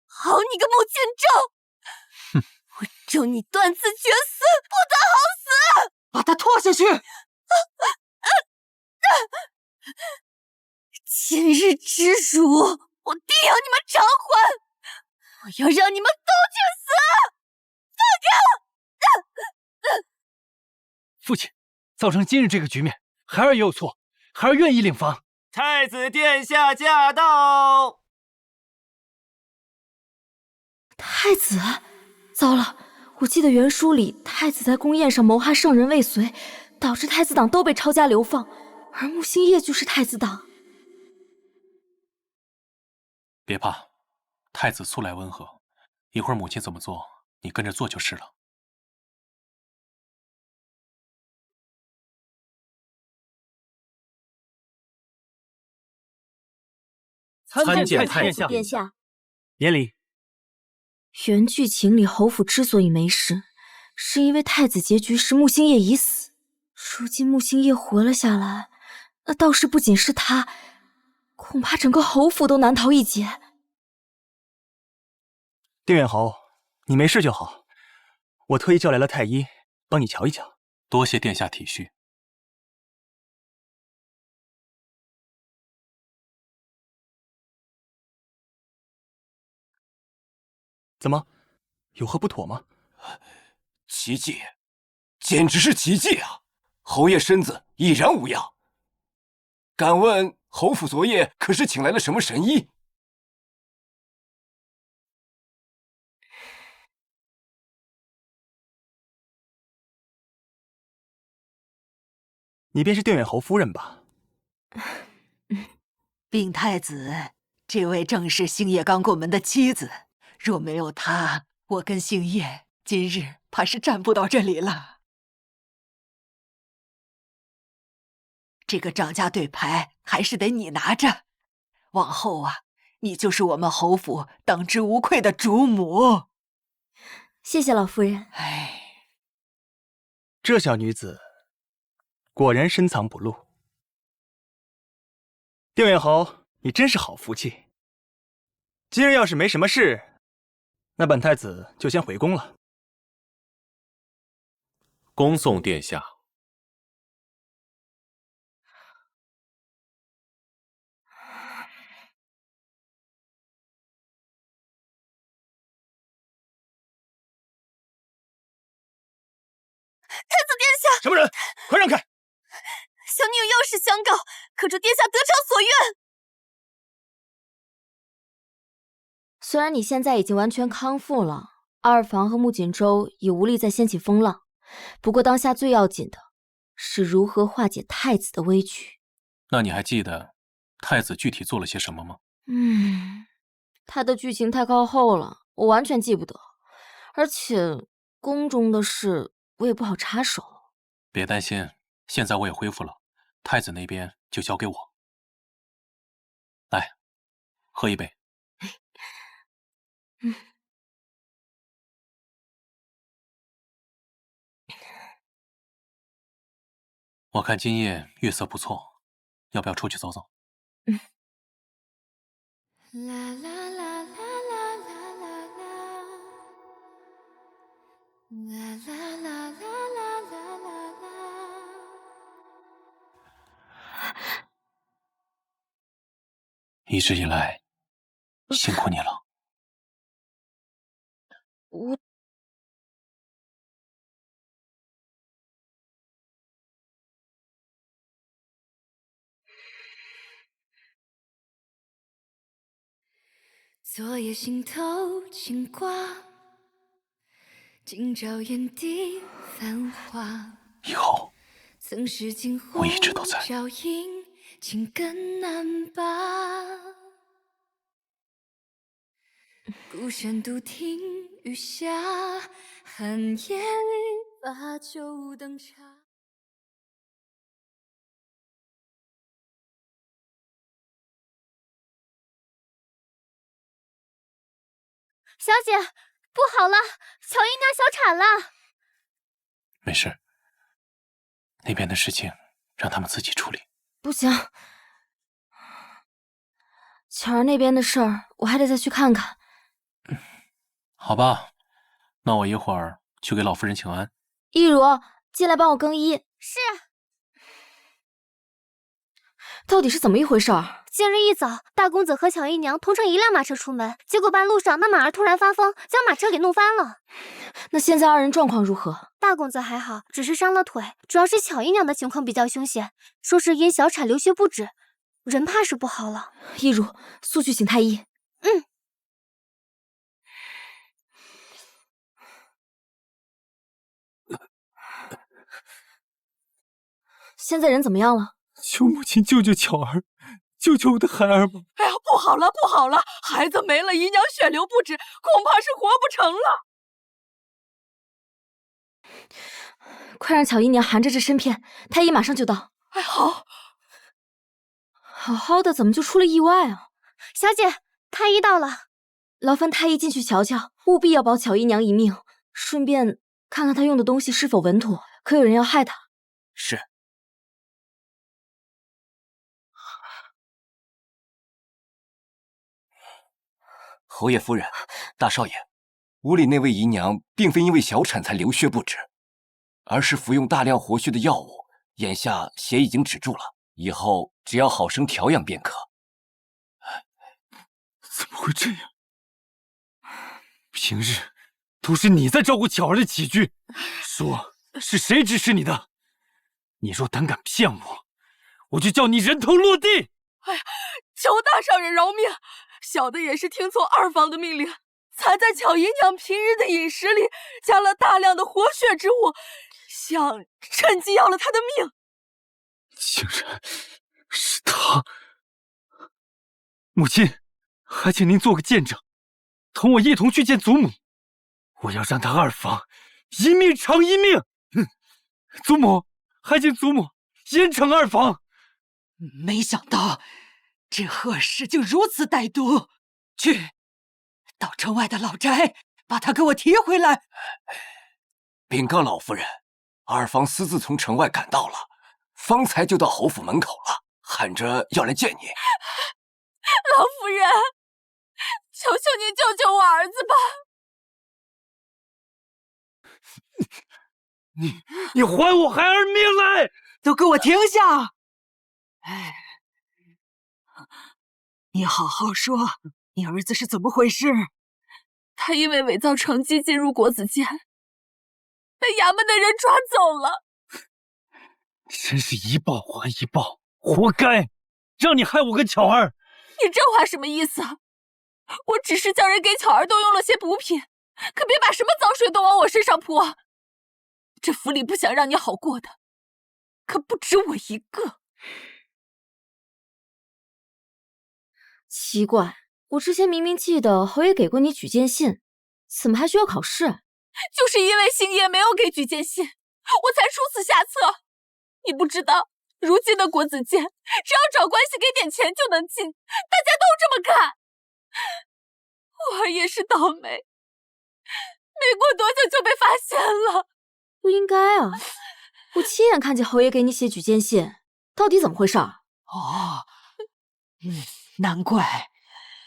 好你个穆锦州！哼！我咒你断子绝孙，不得好死！把他拖下去！今日之辱，我定要你们偿还！我要让你们都去死！放开！父亲，造成今日这个局面，孩儿也有错，孩儿愿意领罚。太子殿下驾到！太子，糟了！我记得原书里太子在宫宴上谋害圣人未遂，导致太子党都被抄家流放，而穆星夜就是太子党。别怕，太子素来温和，一会儿母亲怎么做，你跟着做就是了。参见太子殿下。免礼。原剧情里侯府之所以没事，是因为太子结局时穆星夜已死。如今穆星夜活了下来，那倒是不仅是他，恐怕整个侯府都难逃一劫。定远侯，你没事就好，我特意叫来了太医，帮你瞧一瞧。多谢殿下体恤。怎么，有何不妥吗？奇迹，简直是奇迹啊！侯爷身子已然无恙。敢问侯府昨夜可是请来了什么神医？你便是定远侯夫人吧？禀太子，这位正是星夜刚过门的妻子。若没有她，我跟星夜今日怕是站不到这里了。这个张家对牌还是得你拿着。往后啊，你就是我们侯府当之无愧的主母。谢谢老夫人。哎，这小女子果然深藏不露。定远侯，你真是好福气。今日要是没什么事，那本太子就先回宫了。恭送殿下。太子殿下，什么人？快让开！小女有要事相告，可祝殿下得偿所愿。虽然你现在已经完全康复了，二房和穆锦州也无力再掀起风浪，不过当下最要紧的是如何化解太子的危局。那你还记得太子具体做了些什么吗？他的剧情太靠后了，我完全记不得，而且宫中的事我也不好插手。别担心，现在我也恢复了，太子那边就交给我。来，喝一杯。我看今夜月色不错，要不要出去走走？一直以来，辛苦你了。我昨夜心头牵挂，今朝眼底繁华。以后曾是惊鸿我一直都在。照影，情更难拔。孤山独听雨下，寒夜里把酒当茶。小姐，不好了，巧姨娘小产了。没事，那边的事情让他们自己处理。不行，巧儿那边的事儿我还得再去看看。好吧，那我一会儿去给老夫人请安。一如，进来帮我更衣。是。到底是怎么一回事？今日一早，大公子和巧姨娘同乘一辆马车出门，结果半路上那马儿突然发疯，将马车给弄翻了。那现在二人状况如何？大公子还好，只是伤了腿，主要是巧姨娘的情况比较凶险，说是因小产流血不止，人怕是不好了。一如，速去请太医。现在人怎么样了？求母亲救救巧儿，救救我的孩儿吧！哎呀，不好了，不好了！孩子没了，姨娘血流不止，恐怕是活不成了。快让巧姨娘含着这参片，太医马上就到。哎，好。好好的，怎么就出了意外啊？小姐，太医到了，劳烦太医进去瞧瞧，务必要保巧姨娘一命，顺便看看她用的东西是否稳妥，可有人要害她。是。侯爷夫人，大少爷，屋里那位姨娘并非因为小产才流血不止，而是服用大量活血的药物，眼下血已经止住了，以后只要好生调养便可。怎么会这样？平日都是你在照顾巧儿的起居，说是谁指使你的？你若胆敢骗我，我就叫你人头落地！哎呀，求大少爷饶命！小的也是听从二房的命令，才在巧姨娘平日的饮食里加了大量的活血之物，想趁机要了她的命。竟然是他！母亲，还请您做个见证，同我一同去见祖母。我要让他二房一命偿一命。祖母，还请祖母严惩二房。没想到这贺氏竟如此歹毒！去，到城外的老宅，把他给我提回来。禀告老夫人，二房私自从城外赶到了，方才就到侯府门口了，喊着要来见你。老夫人，求求您救救我儿子吧！你还我孩儿命来！都给我停下！哎，你好好说，你儿子是怎么回事？他因为伪造成绩进入国子监，被衙门的人抓走了。真是一报还一报，活该！让你害我个巧儿！你这话什么意思啊？我只是叫人给巧儿动用了些补品，可别把什么脏水都往我身上泼啊！这府里不想让你好过的，可不止我一个。奇怪，我之前明明记得侯爷给过你举荐信，怎么还需要考试？就是因为星爷没有给举荐信，我才出此下策。你不知道，如今的国子监，只要找关系给点钱就能进，大家都这么干。我儿也是倒霉，没过多久就被发现了。不应该啊！我亲眼看见侯爷给你写举荐信，到底怎么回事？哦，难怪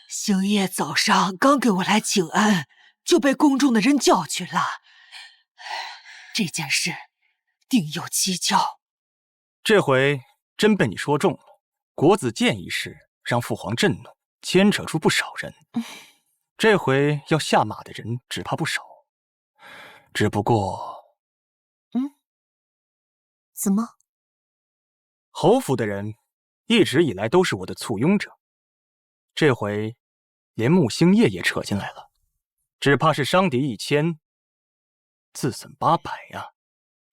星夜早上刚给我来请安，就被宫中的人叫去了。这件事定有蹊跷。这回真被你说中了。国子监一事让父皇震怒，牵扯出不少人。这回要下马的人只怕不少。只不过，怎么？侯府的人一直以来都是我的簇拥者，这回连穆星夜也扯进来了，只怕是伤敌1000，自损800呀。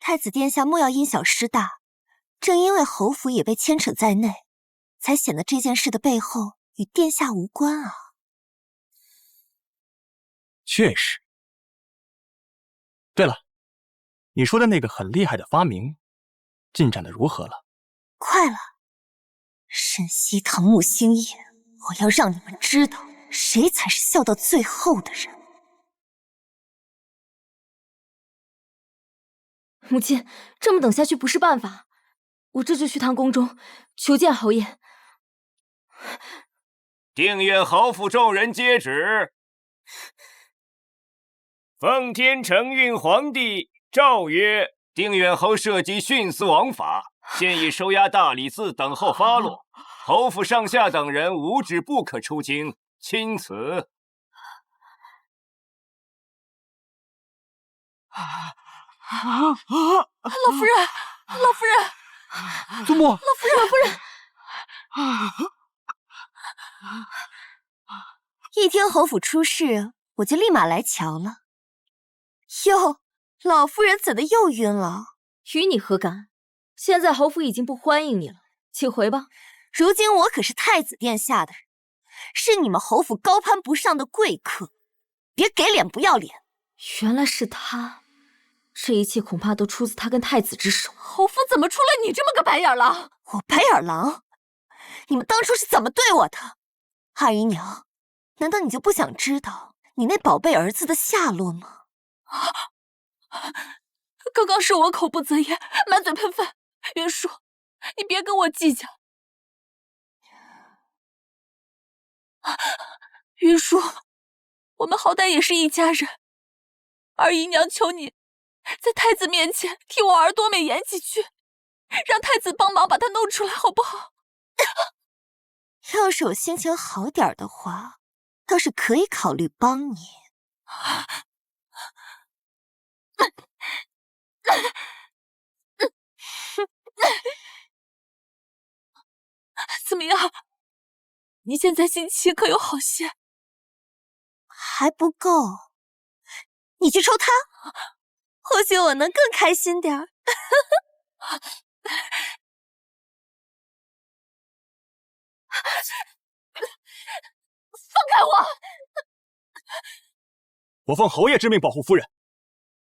太子殿下莫要因小失大，正因为侯府也被牵扯在内，才显得这件事的背后与殿下无关啊。确实。对了，你说的那个很厉害的发明，进展的如何了？快了，沈西堂穆星夜，我要让你们知道谁才是笑到最后的人。母亲，这么等下去不是办法，我这就去趟宫中求见侯爷。定远侯府众人接旨。奉天承运皇帝诏曰：定远侯涉及徇私枉法，现已收押大理寺等候发落。侯府上下等人无旨不可出京，钦此。老夫人，老夫人，祖母，老夫人，老夫人。一听侯府出事，我就立马来瞧了。哟，老夫人怎的又晕了？与你何干？现在侯府已经不欢迎你了，请回吧。如今我可是太子殿下的人，是你们侯府高攀不上的贵客，别给脸不要脸。原来是他，这一切恐怕都出自他跟太子之手。侯府怎么出了你这么个白眼狼？我白眼狼？你们当初是怎么对我的？二姨娘，难道你就不想知道你那宝贝儿子的下落吗？刚刚是我口不择言，满嘴喷饭。云舒，你别跟我计较。云舒，我们好歹也是一家人。二姨娘求你，在太子面前替我儿多美言几句，让太子帮忙把他弄出来，好不好？要是我心情好点的话，倒是可以考虑帮你。怎么样？你现在心情可有好些？还不够，你去抽他，或许我能更开心点儿。放开我！我奉侯爷之命保护夫人，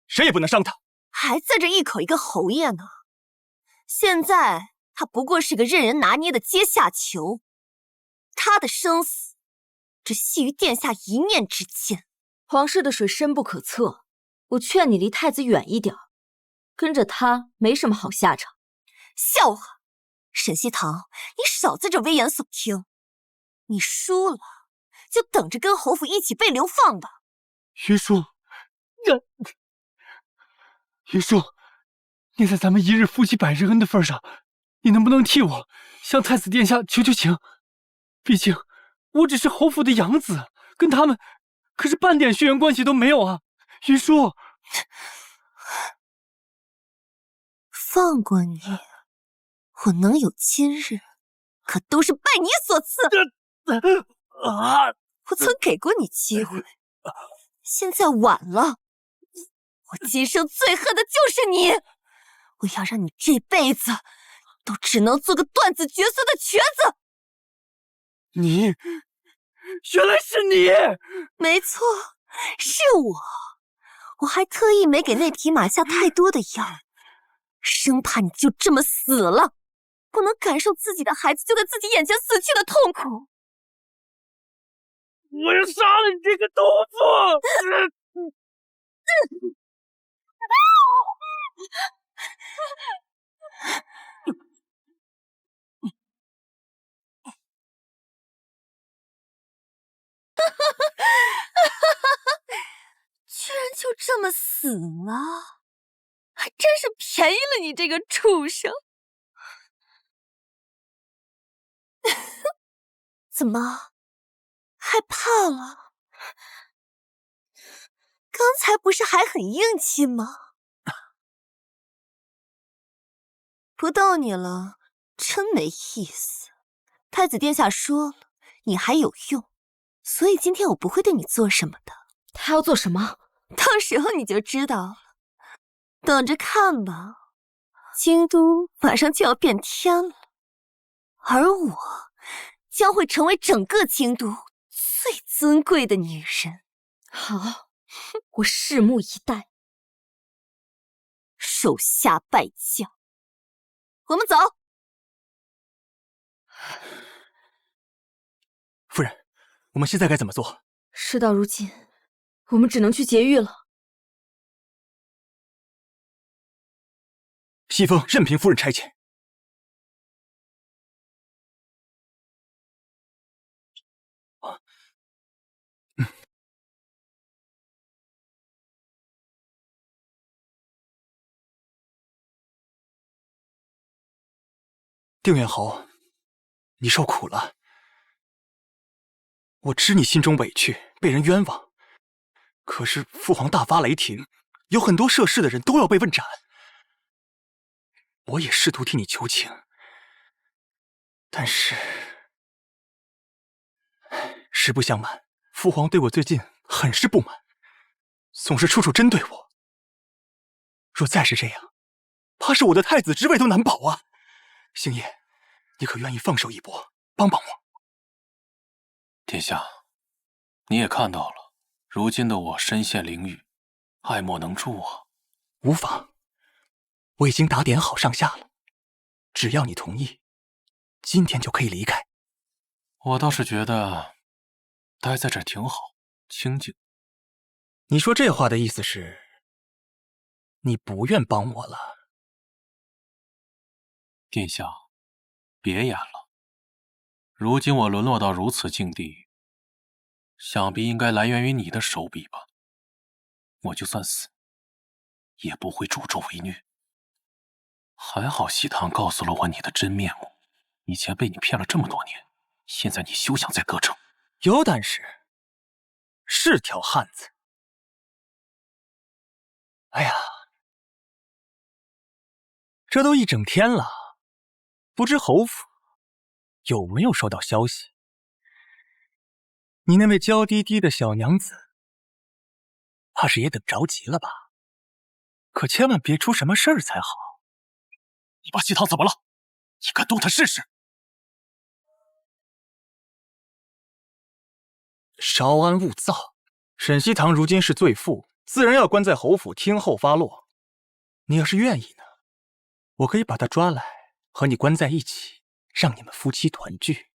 谁也不能伤她。还攥着一口一个侯爷呢！现在他不过是个任人拿捏的阶下囚，他的生死只系于殿下一念之间。皇室的水深不可测，我劝你离太子远一点，跟着他没什么好下场。笑话！沈西堂，你少在这危言耸听。你输了，就等着跟侯府一起被流放吧。云舒，云舒，念在咱们一日夫妻百日恩的份上，你能不能替我向太子殿下求求情？毕竟我只是侯府的养子，跟他们可是半点血缘关系都没有啊！云舒，放过你，我能有今日，可都是拜你所赐。我曾给过你机会，现在晚了。我今生最恨的就是你，我要让你这辈子都只能做个断子绝孙的瘸子。你，原来是你！没错，是我。我还特意没给那匹马下太多的药，生怕你就这么死了，不能感受自己的孩子就在自己眼前死去的痛苦。我要杀了你这个毒妇！居然就这么死了，还真是便宜了你这个畜生！怎么害怕了？刚才不是还很硬气吗？不逗你了，真没意思。太子殿下说了，你还有用，所以今天我不会对你做什么的。他要做什么？到时候你就知道了，等着看吧。京都马上就要变天了，而我将会成为整个京都最尊贵的女人。好，我拭目以待。手下败将，我们走。夫人，我们现在该怎么做？事到如今，我们只能去劫狱了。西风任凭夫人差遣。定远侯，你受苦了。我知你心中委屈，被人冤枉。可是父皇大发雷霆，有很多涉事的人都要被问斩。我也试图替你求情，但是实不相瞒，父皇对我最近很是不满，总是处处针对我。若再是这样，怕是我的太子之位都难保啊！星夜，你可愿意放手一搏，帮帮我？殿下，你也看到了，如今的我身陷囹圄，爱莫能助啊。无妨，我已经打点好上下了，只要你同意，今天就可以离开。我倒是觉得待在这儿挺好，清静。你说这话的意思是，你不愿帮我了？殿下，别演了。如今我沦落到如此境地，想必应该来源于你的手笔吧。我就算死，也不会助纣为虐。还好西堂告诉了我你的真面目，以前被你骗了这么多年，现在你休想再得逞。有胆识，是条汉子。哎呀，这都一整天了，不知侯府有没有收到消息？你那位娇滴滴的小娘子，怕是也等着急了吧？可千万别出什么事儿才好。你把西堂怎么了？你敢动他试试？稍安勿躁。沈西堂如今是罪妇，自然要关在侯府听候发落。你要是愿意呢，我可以把她抓来，和你关在一起，让你们夫妻团聚。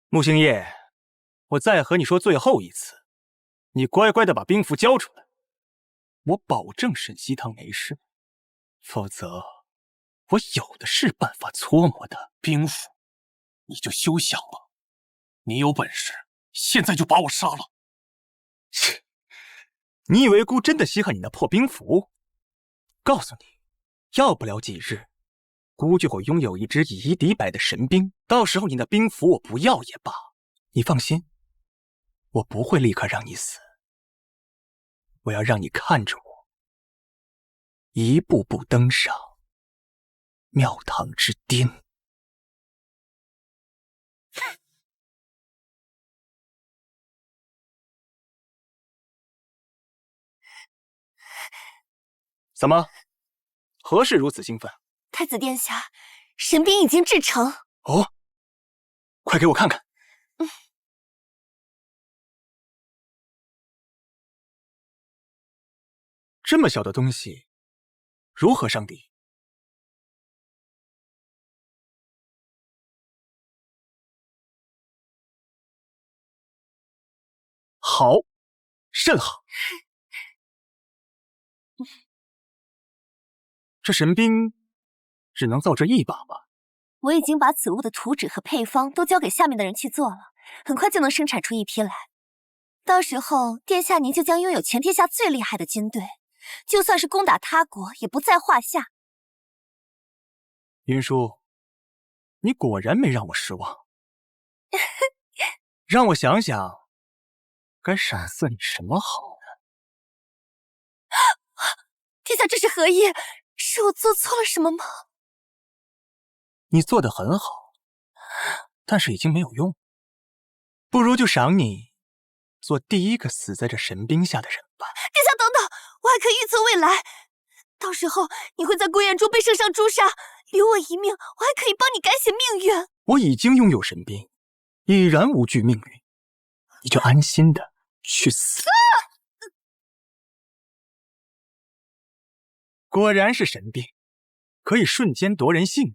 穆星夜，我再和你说最后一次，你乖乖的把兵符交出来，我保证沈西堂没事，否则我有的是办法搓磨的。兵符，你就休想吧！你有本事，现在就把我杀了！切，你以为姑真的稀罕你那破兵符？告诉你，要不了几日，姑就会拥有一支以一敌百的神兵，到时候你那兵符我不要也罢。你放心，我不会立刻让你死，我要让你看着我一步步登上庙堂之巅。怎么？何事如此兴奋？太子殿下，神兵已经制成。哦，快给我看看。这么小的东西，如何上敌？好，甚好。这神兵只能造这一把吧？我已经把此物的图纸和配方都交给下面的人去做了，很快就能生产出一批来。到时候，殿下您就将拥有全天下最厉害的军队，就算是攻打他国也不在话下。云舒，你果然没让我失望。让我想想，该赏赐你什么好呢？殿下这是何意？是我做错了什么吗？你做得很好，但是已经没有用，不如就赏你做第一个死在这神兵下的人吧。殿下等等，我还可以预测未来，到时候你会在孤雁中被圣上诛杀，留我一命，我还可以帮你改写命运。我已经拥有神兵，已然无惧命运，你就安心的去死。果然是神兵，可以瞬间夺人性命。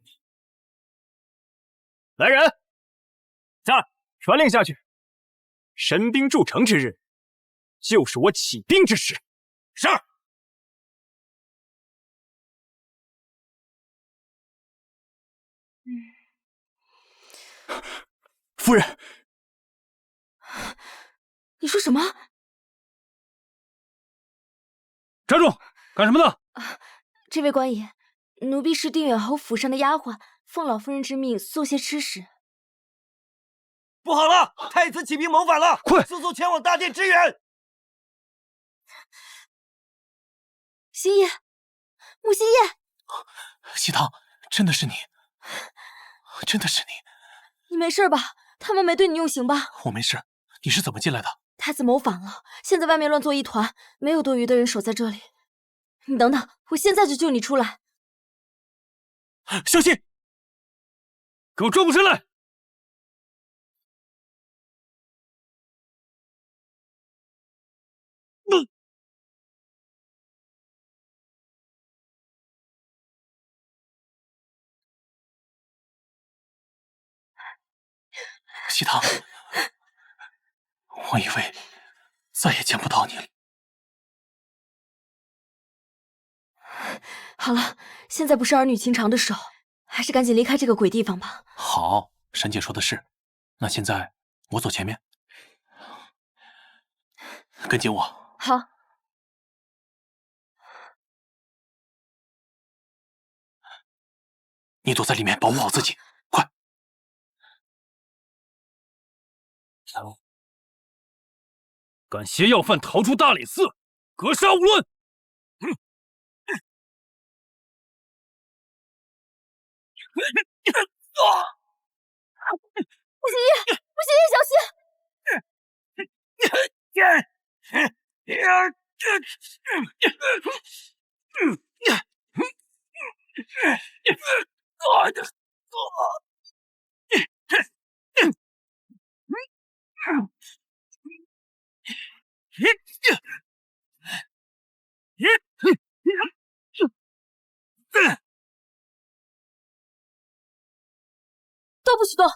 来人，在传令下去，神兵筑成之日，就是我起兵之时。是。夫人，你说什么？站住！干什么呢？这位官爷，奴婢是定远侯府上的丫鬟，奉老夫人之命送些吃食。不好了，太子起兵谋反了！快，速速前往大殿支援！星夜，穆星夜，西堂，真的是你，真的是你，你没事吧？他们没对你用刑吧？我没事，你是怎么进来的？太子谋反了，现在外面乱作一团，没有多余的人守在这里。你等等，我现在就救你出来。小心！给我转过身来！西堂，我以为再也见不到你了。好了，现在不是儿女情长的时候，还是赶紧离开这个鬼地方吧。好，沈姐说的是。那现在我走前面，跟紧我。好。你躲在里面保护好自己，快！敢携要犯逃出大理寺，格杀勿论！穆星夜，穆星夜，小心！不许动！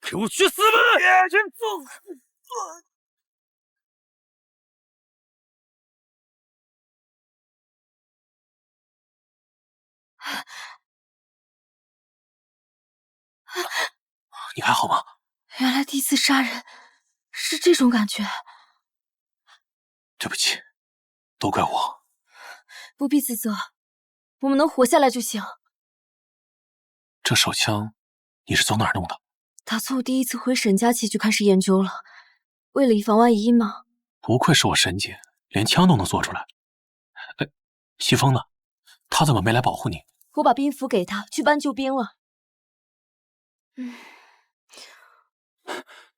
给我去死吧！你还好吗？原来第一次杀人是这种感觉。对不起，都怪我。不必自责，我们能活下来就行。这手枪你是从哪儿弄的？打从我第一次回沈家起就开始研究了，为了以防万一嘛。不愧是我沈姐，连枪都能做出来。哎，西风呢？他怎么没来保护你？我把兵符给他，去搬救兵了。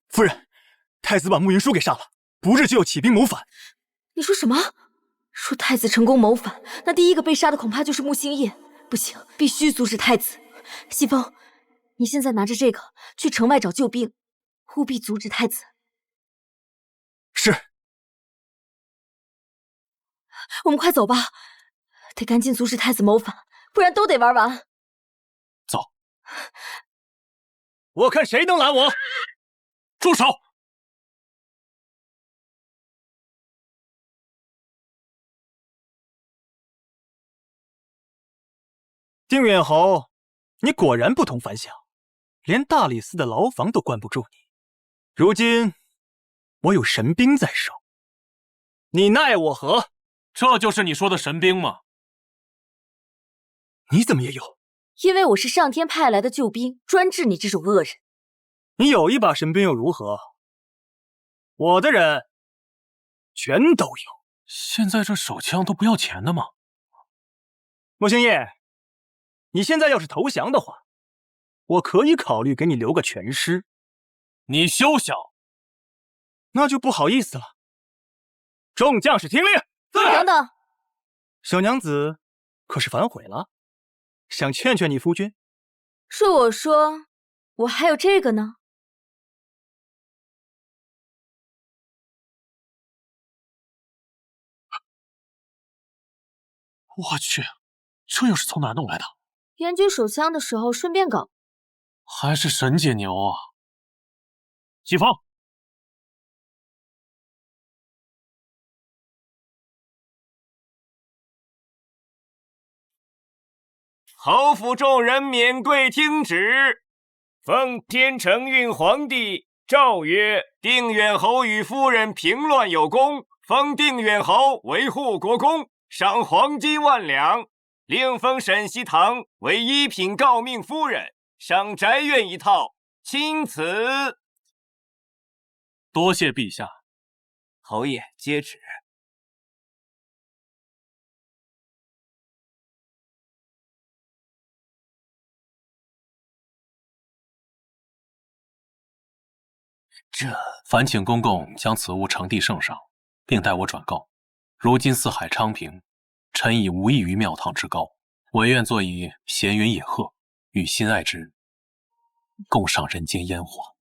夫人，太子把慕云舒给杀了，不日就要起兵谋反。你说什么？若太子成功谋反，那第一个被杀的恐怕就是慕星夜。不行，必须阻止太子。西风，你现在拿着这个去城外找救兵，务必阻止太子。是。我们快走吧，得赶紧阻止太子谋反，不然都得玩完。走。我看谁能拦我！住手！定远侯，你果然不同凡响，连大理寺的牢房都关不住你。如今我有神兵在手，你奈我何？这就是你说的神兵吗？你怎么也有？因为我是上天派来的救兵，专治你这种恶人。你有一把神兵又如何？我的人全都有。现在这手枪都不要钱的吗？慕星夜，你现在要是投降的话，我可以考虑给你留个全尸。你休想！那就不好意思了。众将士听令！等等，小娘子可是反悔了？想劝劝你夫君？是我说，我还有这个呢。我去，这又是从哪弄来的？研究手枪的时候顺便搞。还是沈姐牛啊！西风，侯府众人免跪听旨，奉天承运皇帝诏曰：定远侯与夫人平乱有功，封定远侯为护国公，赏黄金10000两，另封沈西堂为一品诰命夫人，赏宅院1套，钦此。多谢陛下。侯爷接旨。烦请公公将此物呈递圣上，并代我转告。如今四海昌平，臣已无异于庙堂之高，唯愿坐以闲云野鹤，与心爱之人共赏人间烟火。